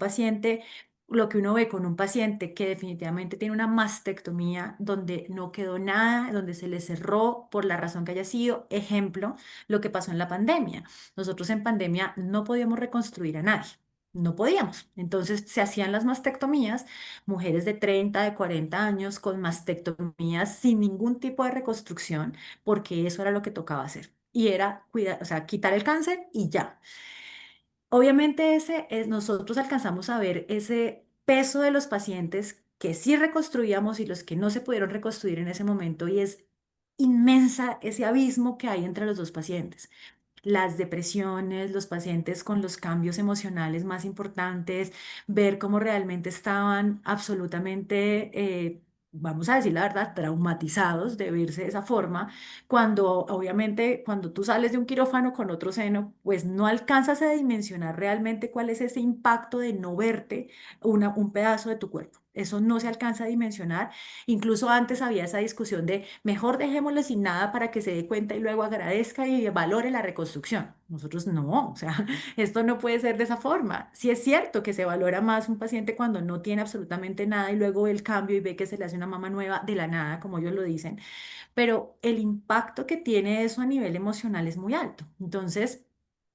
ve con un paciente que definitivamente tiene una mastectomía donde no quedó nada, donde se le cerró por la razón que haya sido. Ejemplo, lo que pasó en la pandemia. Nosotros en pandemia no podíamos reconstruir a nadie. No podíamos. Entonces se hacían las mastectomías, mujeres de 30, de 40 años con mastectomías sin ningún tipo de reconstrucción, porque eso era lo que tocaba hacer. Y era cuidar, o sea, quitar el cáncer y ya. Obviamente nosotros alcanzamos a ver ese peso de los pacientes que sí reconstruíamos y los que no se pudieron reconstruir en ese momento y es inmensa ese abismo que hay entre los dos pacientes. Las depresiones, los pacientes con los cambios emocionales más importantes, ver cómo realmente estaban absolutamente, vamos a decir la verdad, traumatizados de verse de esa forma, cuando obviamente cuando tú sales de un quirófano con otro seno, pues no alcanzas a dimensionar realmente cuál es ese impacto de no verte un pedazo de tu cuerpo. Eso no se alcanza a dimensionar. Incluso antes había esa discusión de mejor dejémoslo sin nada para que se dé cuenta y luego agradezca y valore la reconstrucción. Nosotros no, o sea, esto no puede ser de esa forma. Sí es cierto que se valora más un paciente cuando no tiene absolutamente nada y luego ve el cambio y ve que se le hace una mama nueva de la nada, como ellos lo dicen, pero el impacto que tiene eso a nivel emocional es muy alto. Entonces,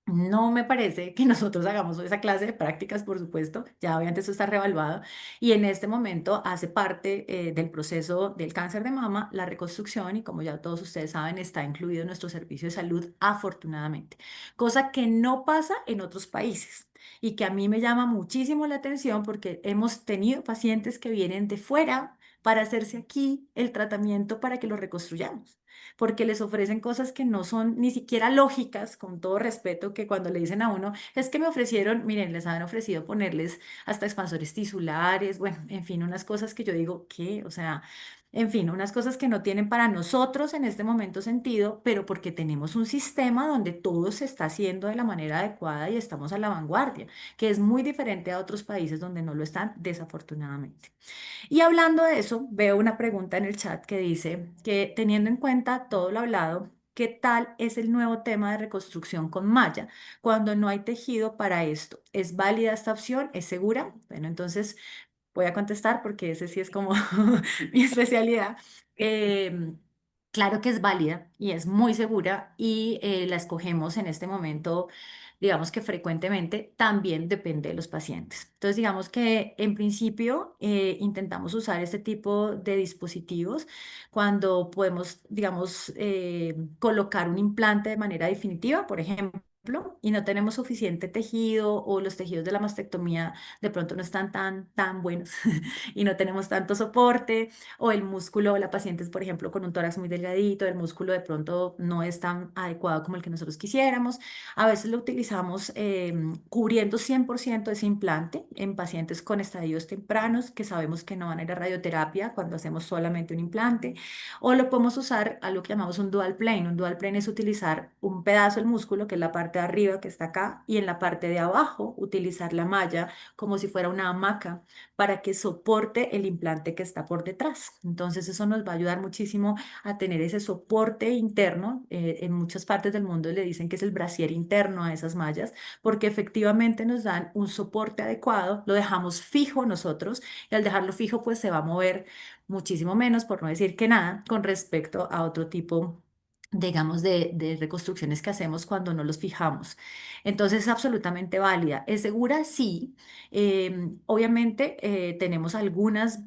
No me parece que nosotros hagamos esa clase de prácticas, por supuesto, ya obviamente eso está revaluado y en este momento hace parte del proceso del cáncer de mama, la reconstrucción y como ya todos ustedes saben, está incluido en nuestro servicio de salud, afortunadamente, cosa que no pasa en otros países y que a mí me llama muchísimo la atención porque hemos tenido pacientes que vienen de fuera para hacerse aquí el tratamiento para que lo reconstruyamos porque les ofrecen cosas que no son ni siquiera lógicas, con todo respeto, que cuando le dicen a uno, es que me ofrecieron, miren, les han ofrecido ponerles hasta expansores tisulares, bueno, en fin, unas cosas que yo digo, ¿qué? O sea, en fin, unas cosas que no tienen para nosotros en este momento sentido, pero porque tenemos un sistema donde todo se está haciendo de la manera adecuada y estamos a la vanguardia, que es muy diferente a otros países donde no lo están, desafortunadamente. Y hablando de eso, veo una pregunta en el chat que dice que teniendo en cuenta todo lo hablado, ¿qué tal es el nuevo tema de reconstrucción con malla cuando no hay tejido para esto? ¿Es válida esta opción? ¿Es segura? Bueno, entonces voy a contestar porque ese sí es como mi especialidad. Em, claro que es válida y es muy segura y la escogemos en este momento, digamos que frecuentemente, también depende de los pacientes. Entonces, digamos que en principio intentamos usar este tipo de dispositivos cuando podemos, digamos, colocar un implante de manera definitiva, por ejemplo. Y no tenemos suficiente tejido o los tejidos de la mastectomía de pronto no están tan buenos y no tenemos tanto soporte, o el músculo, la paciente es, por ejemplo, con un tórax muy delgadito, el músculo de pronto no es tan adecuado como el que nosotros quisiéramos. A veces lo utilizamos cubriendo 100% ese implante en pacientes con estadios tempranos que sabemos que no van a ir a radioterapia cuando hacemos solamente un implante, o lo podemos usar a lo que llamamos un dual plane. Un dual plane es utilizar un pedazo del músculo, que es la parte de arriba que está acá, y en la parte de abajo utilizar la malla como si fuera una hamaca para que soporte el implante que está por detrás. Entonces eso nos va a ayudar muchísimo a tener ese soporte interno. En muchas partes del mundo le dicen que es el brasier interno a esas mallas, porque efectivamente nos dan un soporte adecuado, lo dejamos fijo nosotros y al dejarlo fijo pues se va a mover muchísimo menos, por no decir que nada, con respecto a otro tipo digamos, de reconstrucciones que hacemos cuando no los fijamos. Entonces es absolutamente válida. ¿Es segura? Sí. Obviamente tenemos algunas,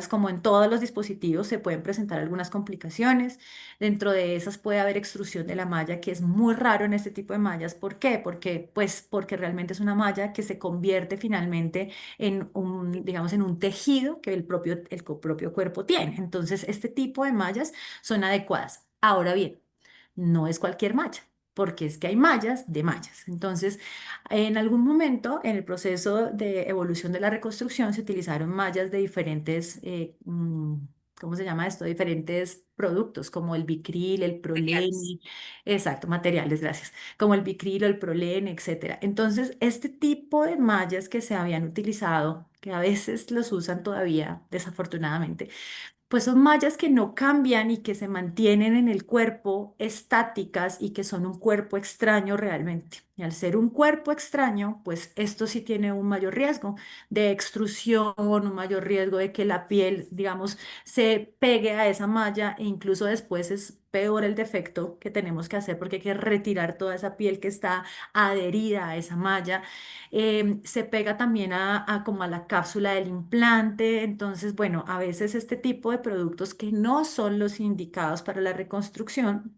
como en todos los dispositivos, se pueden presentar algunas complicaciones. Dentro de esas puede haber extrusión de la malla, que es muy raro en este tipo de mallas. ¿Por qué? Porque realmente es una malla que se convierte finalmente en un, digamos, en un tejido que el propio cuerpo tiene. Entonces, este tipo de mallas son adecuadas. Ahora bien, no es cualquier malla, porque es que hay mallas de mallas. Entonces, en algún momento en el proceso de evolución de la reconstrucción se utilizaron mallas de diferentes, ¿cómo se llama esto? Diferentes productos como el Bicril, el Materiales. Prolene, exacto, materiales, gracias, como el Bicril o el Prolene, etcétera. Entonces, este tipo de mallas que se habían utilizado, que a veces los usan todavía, desafortunadamente, pues son mallas que no cambian y que se mantienen en el cuerpo estáticas y que son un cuerpo extraño realmente. Y al ser un cuerpo extraño, pues esto sí tiene un mayor riesgo de extrusión, un mayor riesgo de que la piel, digamos, se pegue a esa malla e incluso después es peor el defecto que tenemos que hacer porque hay que retirar toda esa piel que está adherida a esa malla. Se pega también como a la cápsula del implante. Entonces, bueno, a veces este tipo de productos que no son los indicados para la reconstrucción,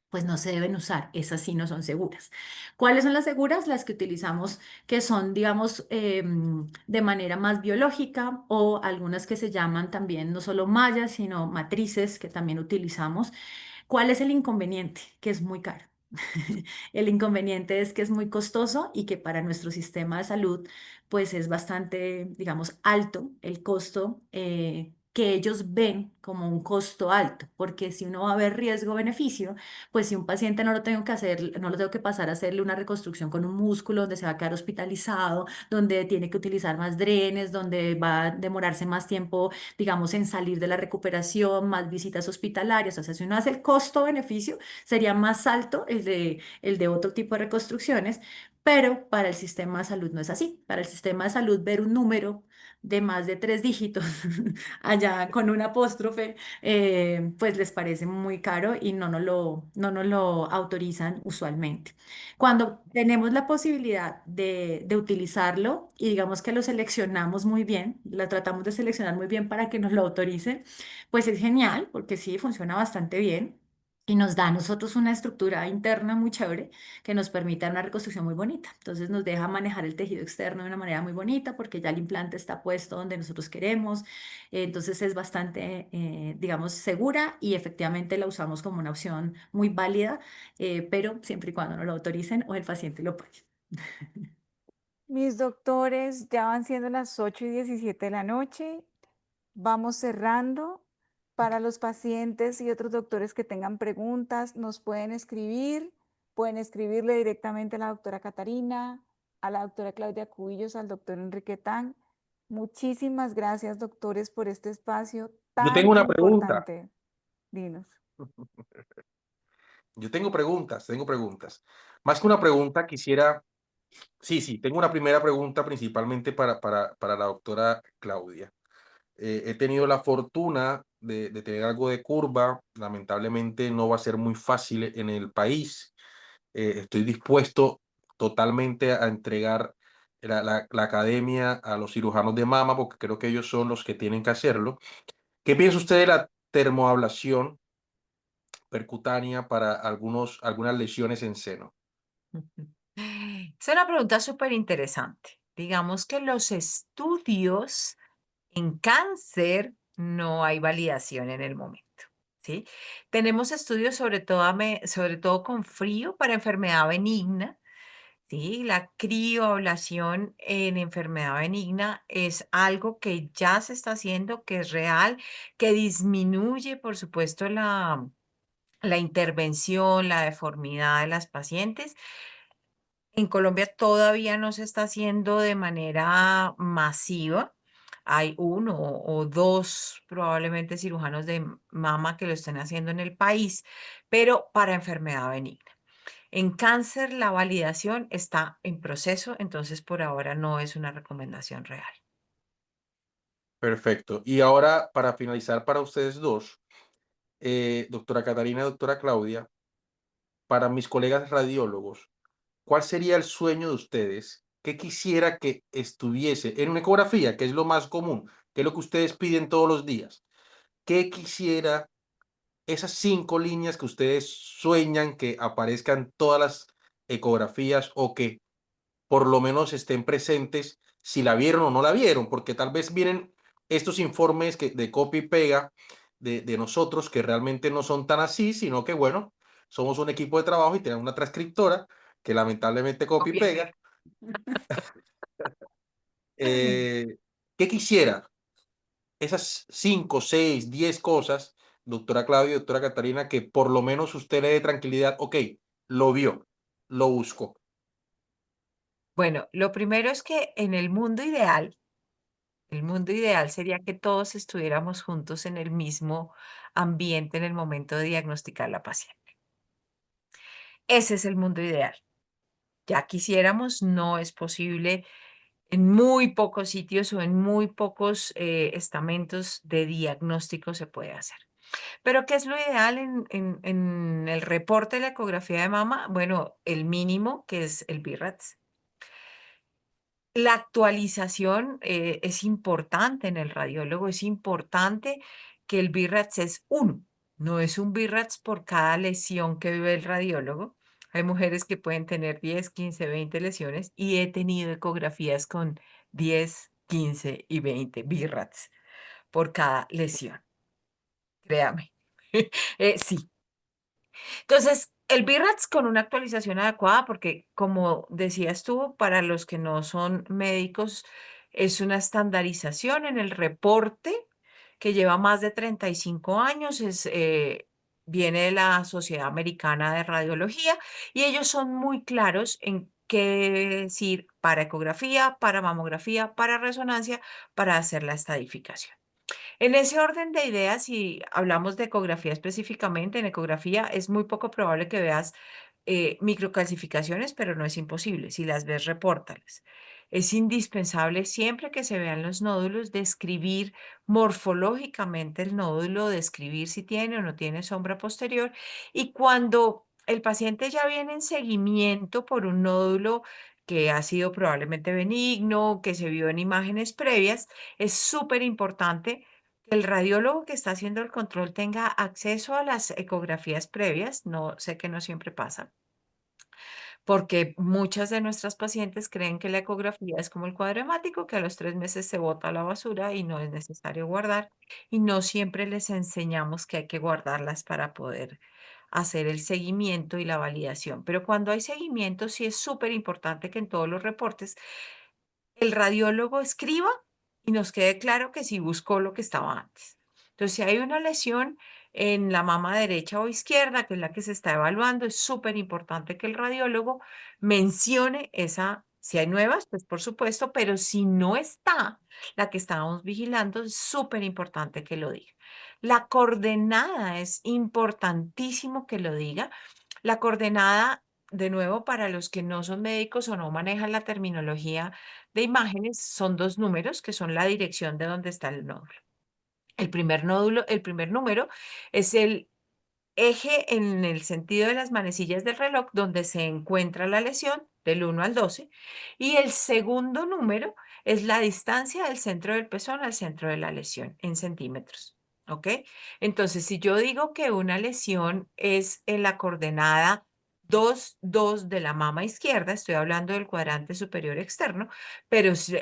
pues no se deben usar. Esas sí no son seguras. ¿Cuáles son las seguras? Las que utilizamos que son, digamos, de manera más biológica o algunas que se llaman también no solo mallas, sino matrices que también utilizamos. ¿Cuál es el inconveniente? Que es muy caro. El inconveniente es que es muy costoso y que para nuestro sistema de salud, pues es bastante, digamos, alto el costo que ellos ven como un costo alto, porque si uno va a ver riesgo-beneficio, pues si un paciente no lo tengo que hacer, no lo tengo que pasar a hacerle una reconstrucción con un músculo donde se va a quedar hospitalizado, donde tiene que utilizar más drenes, donde va a demorarse más tiempo, digamos, en salir de la recuperación, más visitas hospitalarias. O sea, si uno hace el costo-beneficio, sería más alto el de otro tipo de reconstrucciones, Pero para el sistema de salud no es así. Para el sistema de salud ver un número de más de 3 dígitos allá con un apóstrofe, pues les parece muy caro y no nos lo autorizan usualmente. Cuando tenemos la posibilidad de utilizarlo y digamos que lo seleccionamos muy bien, lo tratamos de seleccionar muy bien para que nos lo autoricen, pues es genial porque sí, funciona bastante bien. Y nos da a nosotros una estructura interna muy chévere que nos permite una reconstrucción muy bonita. Entonces nos deja manejar el tejido externo de una manera muy bonita porque ya el implante está puesto donde nosotros queremos. Entonces es bastante, digamos, segura y efectivamente la usamos como una opción muy válida, pero siempre y cuando nos lo autoricen o el paciente lo pague. Mis doctores, ya van siendo las 8:17 de la noche. Vamos cerrando. Para los pacientes y otros doctores que tengan preguntas, nos pueden escribirle directamente a la doctora Catarina, a la doctora Claudia Cubillos, al doctor Enrique Tan. Muchísimas gracias, doctores, por este espacio Yo tengo tan una pregunta. importante. Dinos. Yo tengo preguntas. Más que una pregunta, quisiera, sí, tengo una primera pregunta principalmente para la doctora Claudia. He tenido la fortuna de tener algo de curva. Lamentablemente no va a ser muy fácil en el país. Estoy dispuesto totalmente a entregar la academia a los cirujanos de mama porque creo que ellos son los que tienen que hacerlo. ¿Qué piensa usted de la termoablación percutánea para algunas lesiones en seno? Es una pregunta súper interesante. Digamos que los estudios en cáncer no hay validación en el momento, ¿sí? Tenemos estudios sobre todo con frío para enfermedad benigna, ¿sí? La crioablación en enfermedad benigna es algo que ya se está haciendo, que es real, que disminuye, por supuesto, la intervención, la deformidad de las pacientes. En Colombia todavía no se está haciendo de manera masiva. Hay uno o dos probablemente cirujanos de mama que lo estén haciendo en el país, pero para enfermedad benigna. En cáncer la validación está en proceso, entonces por ahora no es una recomendación real. Perfecto. Y ahora, para finalizar para ustedes dos, doctora Catarina, doctora Claudia, para mis colegas radiólogos, ¿cuál sería el sueño de ustedes? ¿Qué quisiera que estuviese en una ecografía, que es lo más común, que es lo que ustedes piden todos los días? ¿Qué quisiera esas 5 líneas que ustedes sueñan que aparezcan todas las ecografías o que por lo menos estén presentes si la vieron o no la vieron? Porque tal vez vienen estos informes de copia y pega de nosotros que realmente no son tan así, sino que, bueno, somos un equipo de trabajo y tenemos una transcriptora que lamentablemente copia y Copia y pega. pega. ¿Qué quisiera? Esas 5, 6, 10 cosas, doctora Claudia, doctora Catarina, que por lo menos usted le dé tranquilidad, ok, lo vio, lo buscó. Bueno, lo primero es que en el mundo ideal sería que todos estuviéramos juntos en el mismo ambiente en el momento de diagnosticar la paciente. Ese es el mundo ideal. Ya quisiéramos, no es posible en muy pocos sitios o en muy pocos estamentos de diagnóstico se puede hacer. Pero ¿qué es lo ideal en el reporte de la ecografía de mama? Bueno, el mínimo, que es el BIRATS. La actualización es importante en el radiólogo, es importante que el BIRATS es uno, no es un BIRATS por cada lesión que vive el radiólogo. Hay mujeres que pueden tener 10, 15, 20 lesiones y he tenido ecografías con 10, 15 y 20 BIRATS por cada lesión, créame. Sí. Entonces, el BIRATS con una actualización adecuada, porque como decías tú, para los que no son médicos, es una estandarización en el reporte que lleva más de 35 años, viene de la Sociedad Americana de Radiología y ellos son muy claros en qué debe decir para ecografía, para mamografía, para resonancia, para hacer la estadificación. En ese orden de ideas, si hablamos de ecografía específicamente, en ecografía es muy poco probable que veas microcalcificaciones, pero no es imposible. Si las ves, repórtalas. Es indispensable siempre que se vean los nódulos describir morfológicamente el nódulo, describir si tiene o no tiene sombra posterior. Y cuando el paciente ya viene en seguimiento por un nódulo que ha sido probablemente benigno, que se vio en imágenes previas, es súper importante que el radiólogo que está haciendo el control tenga acceso a las ecografías previas. No sé que no siempre pasa, porque muchas de nuestras pacientes creen que la ecografía es como el cuadro hemático, que a los 3 meses se bota a la basura y no es necesario guardar. Y no siempre les enseñamos que hay que guardarlas para poder hacer el seguimiento y la validación. Pero cuando hay seguimiento, sí es súper importante que en todos los reportes el radiólogo escriba y nos quede claro que sí buscó lo que estaba antes. Entonces, si hay una lesión en la mama derecha o izquierda, que es la que se está evaluando, es súper importante que el radiólogo mencione esa. Si hay nuevas, pues por supuesto, pero si no está la que estábamos vigilando, es súper importante que lo diga. La coordenada es importantísimo que lo diga. La coordenada, de nuevo, para los que no son médicos o no manejan la terminología de imágenes, son 2 números que son la dirección de donde está el nódulo. El primer número es el eje en el sentido de las manecillas del reloj donde se encuentra la lesión, del 1 al 12, y el segundo número es la distancia del centro del pezón al centro de la lesión en centímetros. ¿Ok? Entonces, si yo digo que una lesión es en la coordenada 2, 2 de la mama izquierda, estoy hablando del cuadrante superior externo, pero si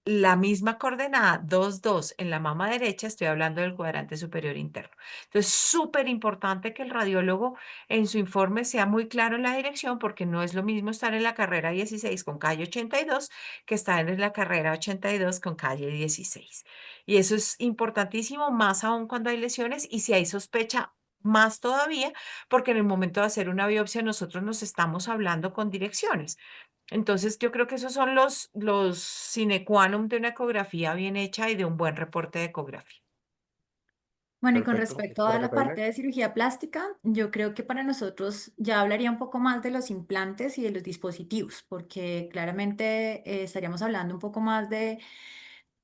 la misma coordenada 2, 2 en la mama derecha, estoy hablando del cuadrante superior interno. Entonces, súper importante que el radiólogo en su informe sea muy claro en la dirección, porque no es lo mismo estar en la carrera 16 con calle 82 que estar en la carrera 82 con calle 16. Y eso es importantísimo, más aún cuando hay lesiones y si hay sospecha, más todavía, porque en el momento de hacer una biopsia nosotros nos estamos hablando con direcciones. Entonces, yo creo que esos son los sine qua non de una ecografía bien hecha y de un buen reporte de ecografía. Bueno, y con Perfecto, respecto a doctora la Catarina. parte de cirugía plástica, yo creo que para nosotros ya hablaría un poco más de los implantes y de los dispositivos, porque claramente estaríamos hablando un poco más de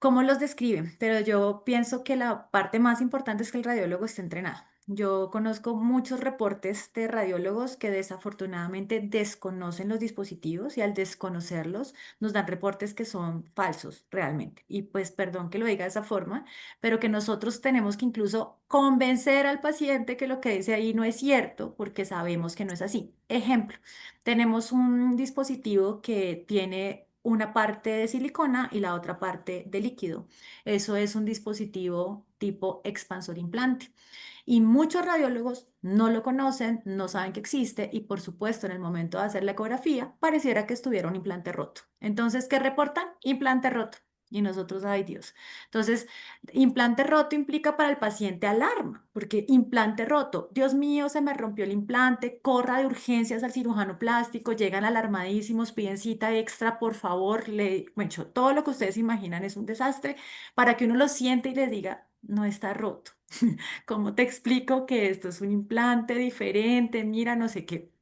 cómo los describen, pero yo pienso que la parte más importante es que el radiólogo esté entrenado. Yo conozco muchos reportes de radiólogos que desafortunadamente desconocen los dispositivos y al desconocerlos nos dan reportes que son falsos realmente. Y pues perdón que lo diga de esa forma, pero que nosotros tenemos que incluso convencer al paciente que lo que dice ahí no es cierto porque sabemos que no es así. Ejemplo, tenemos un dispositivo que tiene una parte de silicona y la otra parte de líquido. Eso es un dispositivo tipo expansor implante. Y muchos radiólogos no lo conocen, no saben que existe y por supuesto en el momento de hacer la ecografía pareciera que estuviera un implante roto. Entonces, ¿qué reportan? Implante roto. Y nosotros, ay Dios. Entonces, implante roto implica para el paciente alarma, porque implante roto, Dios mío, se me rompió el implante, corra de urgencias al cirujano plástico, llegan alarmadísimos, piden cita extra, por favor, bueno, todo lo que ustedes imaginan es un desastre para que uno lo siente y les diga, no está roto. ¿Cómo te explico que esto es un implante diferente? Mira, no sé qué.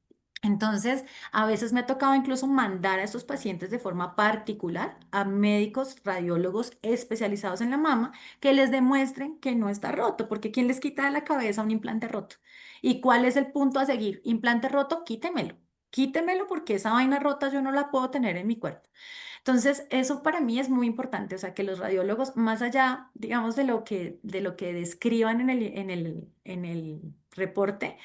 Entonces, a veces me ha tocado incluso mandar a estos pacientes de forma particular a médicos radiólogos especializados en la mama que les demuestren que no está roto, porque ¿quién les quita de la cabeza un implante roto? ¿Y cuál es el punto a seguir? Implante roto, quítemelo. Quítemelo porque esa vaina rota yo no la puedo tener en mi cuerpo. Entonces, eso para mí es muy importante, o sea, que los radiólogos, más allá, digamos, de lo que describan en el reporte,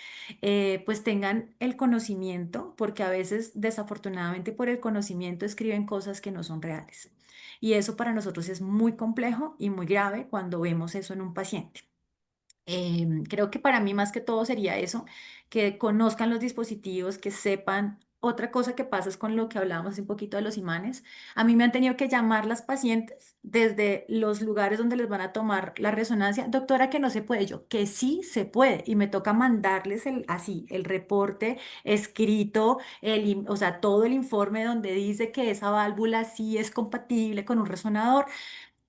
pues tengan el conocimiento, porque a veces, desafortunadamente, por el conocimiento escriben cosas que no son reales. Y eso para nosotros es muy complejo y muy grave cuando vemos eso en un paciente. Creo que para mí más que todo sería eso, que conozcan los dispositivos, que sepan. Otra cosa que pasa es con lo que hablábamos hace un poquito de los imanes. A mí me han tenido que llamar las pacientes desde los lugares donde les van a tomar la resonancia. Doctora, que no se puede. Yo, que sí se puede. Y me toca mandarles así, el reporte escrito, o sea, todo el informe donde dice que esa válvula sí es compatible con un resonador.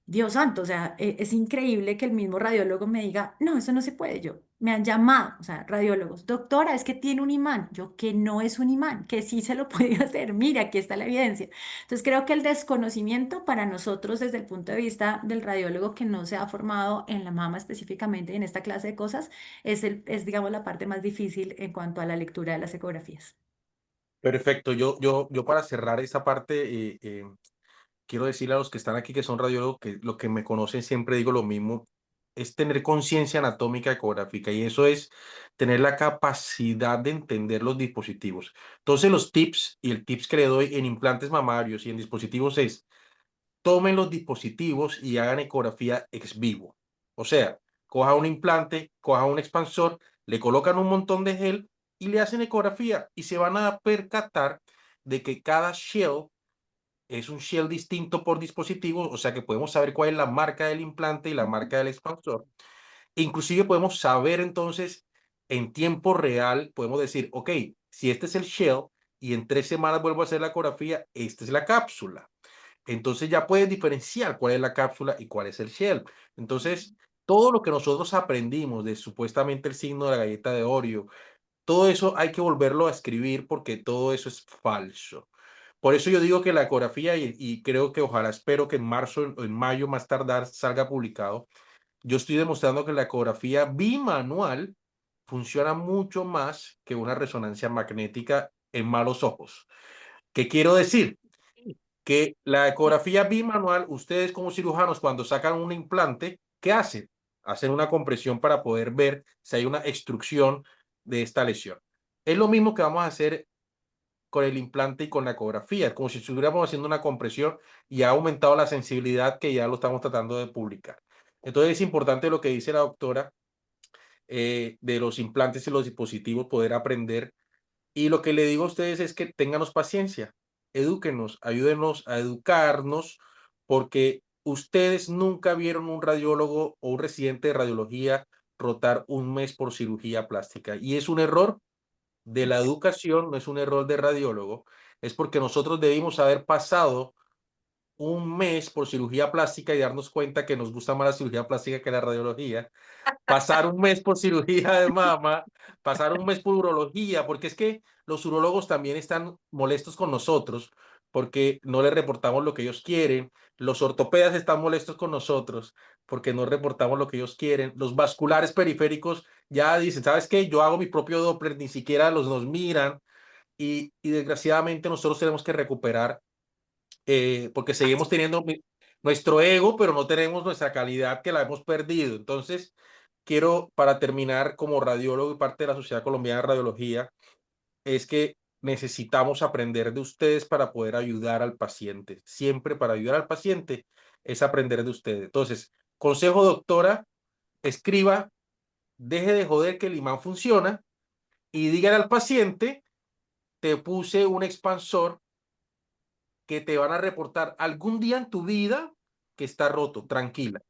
Dios santo, o sea, es increíble que el mismo radiólogo me diga, no, eso no se puede. Me han llamado, o sea, radiólogos, doctora, es que tiene un imán. Yo, que no es un imán, que sí se lo puede hacer. Mira, aquí está la evidencia. Entonces, creo que el desconocimiento para nosotros desde el punto de vista del radiólogo que no se ha formado en la mama específicamente y en esta clase de cosas, es, digamos, la parte más difícil en cuanto a la lectura de las ecografías. Perfecto. Yo para cerrar esta parte, quiero decirle a los que están aquí que son radiólogos que lo que me conocen siempre digo lo mismo, es tener conciencia anatómica ecográfica y eso es tener la capacidad de entender los dispositivos. Entonces los tips y el tips que le doy en implantes mamarios y en dispositivos es tomen los dispositivos y hagan ecografía ex vivo. O sea, coja un implante, coja un expansor, le colocan un montón de gel y le hacen ecografía y se van a percatar de que cada shell es un shell distinto por dispositivo, o sea que podemos saber cuál es la marca del implante y la marca del expansor. Inclusive podemos saber entonces en tiempo real, podemos decir, ok, si este es el shell y en 3 semanas vuelvo a hacer la ecografía, esta es la cápsula. Entonces ya puedes diferenciar cuál es la cápsula y cuál es el shell. Entonces, todo lo que nosotros aprendimos de supuestamente el signo de la galleta de Oreo, todo eso hay que volverlo a escribir porque todo eso es falso. Por eso yo digo que la ecografía, y creo que ojalá espero que en marzo o en mayo más tardar salga publicado, yo estoy demostrando que la ecografía bimanual funciona mucho más que una resonancia magnética en malos ojos. ¿Qué quiero decir? Que la ecografía bimanual, ustedes como cirujanos, cuando sacan un implante, ¿qué hacen? Hacen una compresión para poder ver si hay una extrusión de esta lesión. Es lo mismo que vamos a hacer con el implante y con la ecografía, es como si estuviéramos haciendo una compresión y ha aumentado la sensibilidad que ya lo estamos tratando de publicar. Entonces es importante lo que dice la doctora de los implantes y los dispositivos, poder aprender y lo que le digo a ustedes es que ténganos paciencia, edúquenos, ayúdenos a educarnos, porque ustedes nunca vieron un radiólogo o un residente de radiología rotar un mes por cirugía plástica. Y es un error de la educación, no es un error de radiólogo, es porque nosotros debimos haber pasado un mes por cirugía plástica y darnos cuenta que nos gusta más la cirugía plástica que la radiología, pasar un mes por cirugía de mama, pasar un mes por urología, porque es que los urólogos también están molestos con nosotros porque no les reportamos lo que ellos quieren, los ortopedas están molestos con nosotros porque no reportamos lo que ellos quieren, los vasculares periféricos ya dicen, ¿sabes qué? Yo hago mi propio Doppler, ni siquiera nos miran y desgraciadamente nosotros tenemos que recuperar porque seguimos teniendo nuestro ego, pero no tenemos nuestra calidad que la hemos perdido. Entonces, quiero, para terminar, como radiólogo y parte de la Sociedad Colombiana de Radiología, es que necesitamos aprender de ustedes para poder ayudar al paciente. Siempre para ayudar al paciente es aprender de ustedes. Entonces, consejo, doctora, escriba, deje de joder que el imán funciona y dígale al paciente, te puse un expansor que te van a reportar algún día en tu vida que está roto. Tranquila,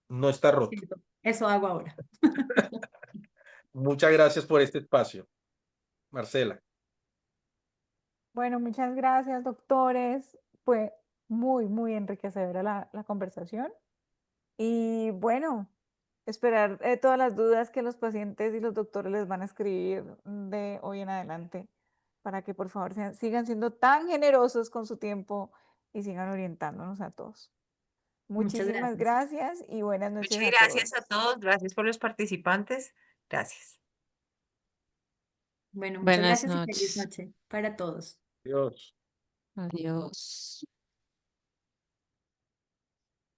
no está roto. Eso hago ahora. Muchas gracias por este espacio, Marcela. Bueno, muchas gracias, doctores. Fue muy, muy enriquecedora la conversación. Y bueno, esperar todas las dudas que los pacientes y los doctores les van a escribir de hoy en adelante para que por favor sigan siendo tan generosos con su tiempo y sigan orientándonos a todos. Muchas Muchísimas gracias. gracias y buenas noches Muchas a gracias todos. a todos, gracias por los participantes. Gracias. Bueno, muchas Buenas gracias y feliz noches. noche para todos. Dios. Adiós.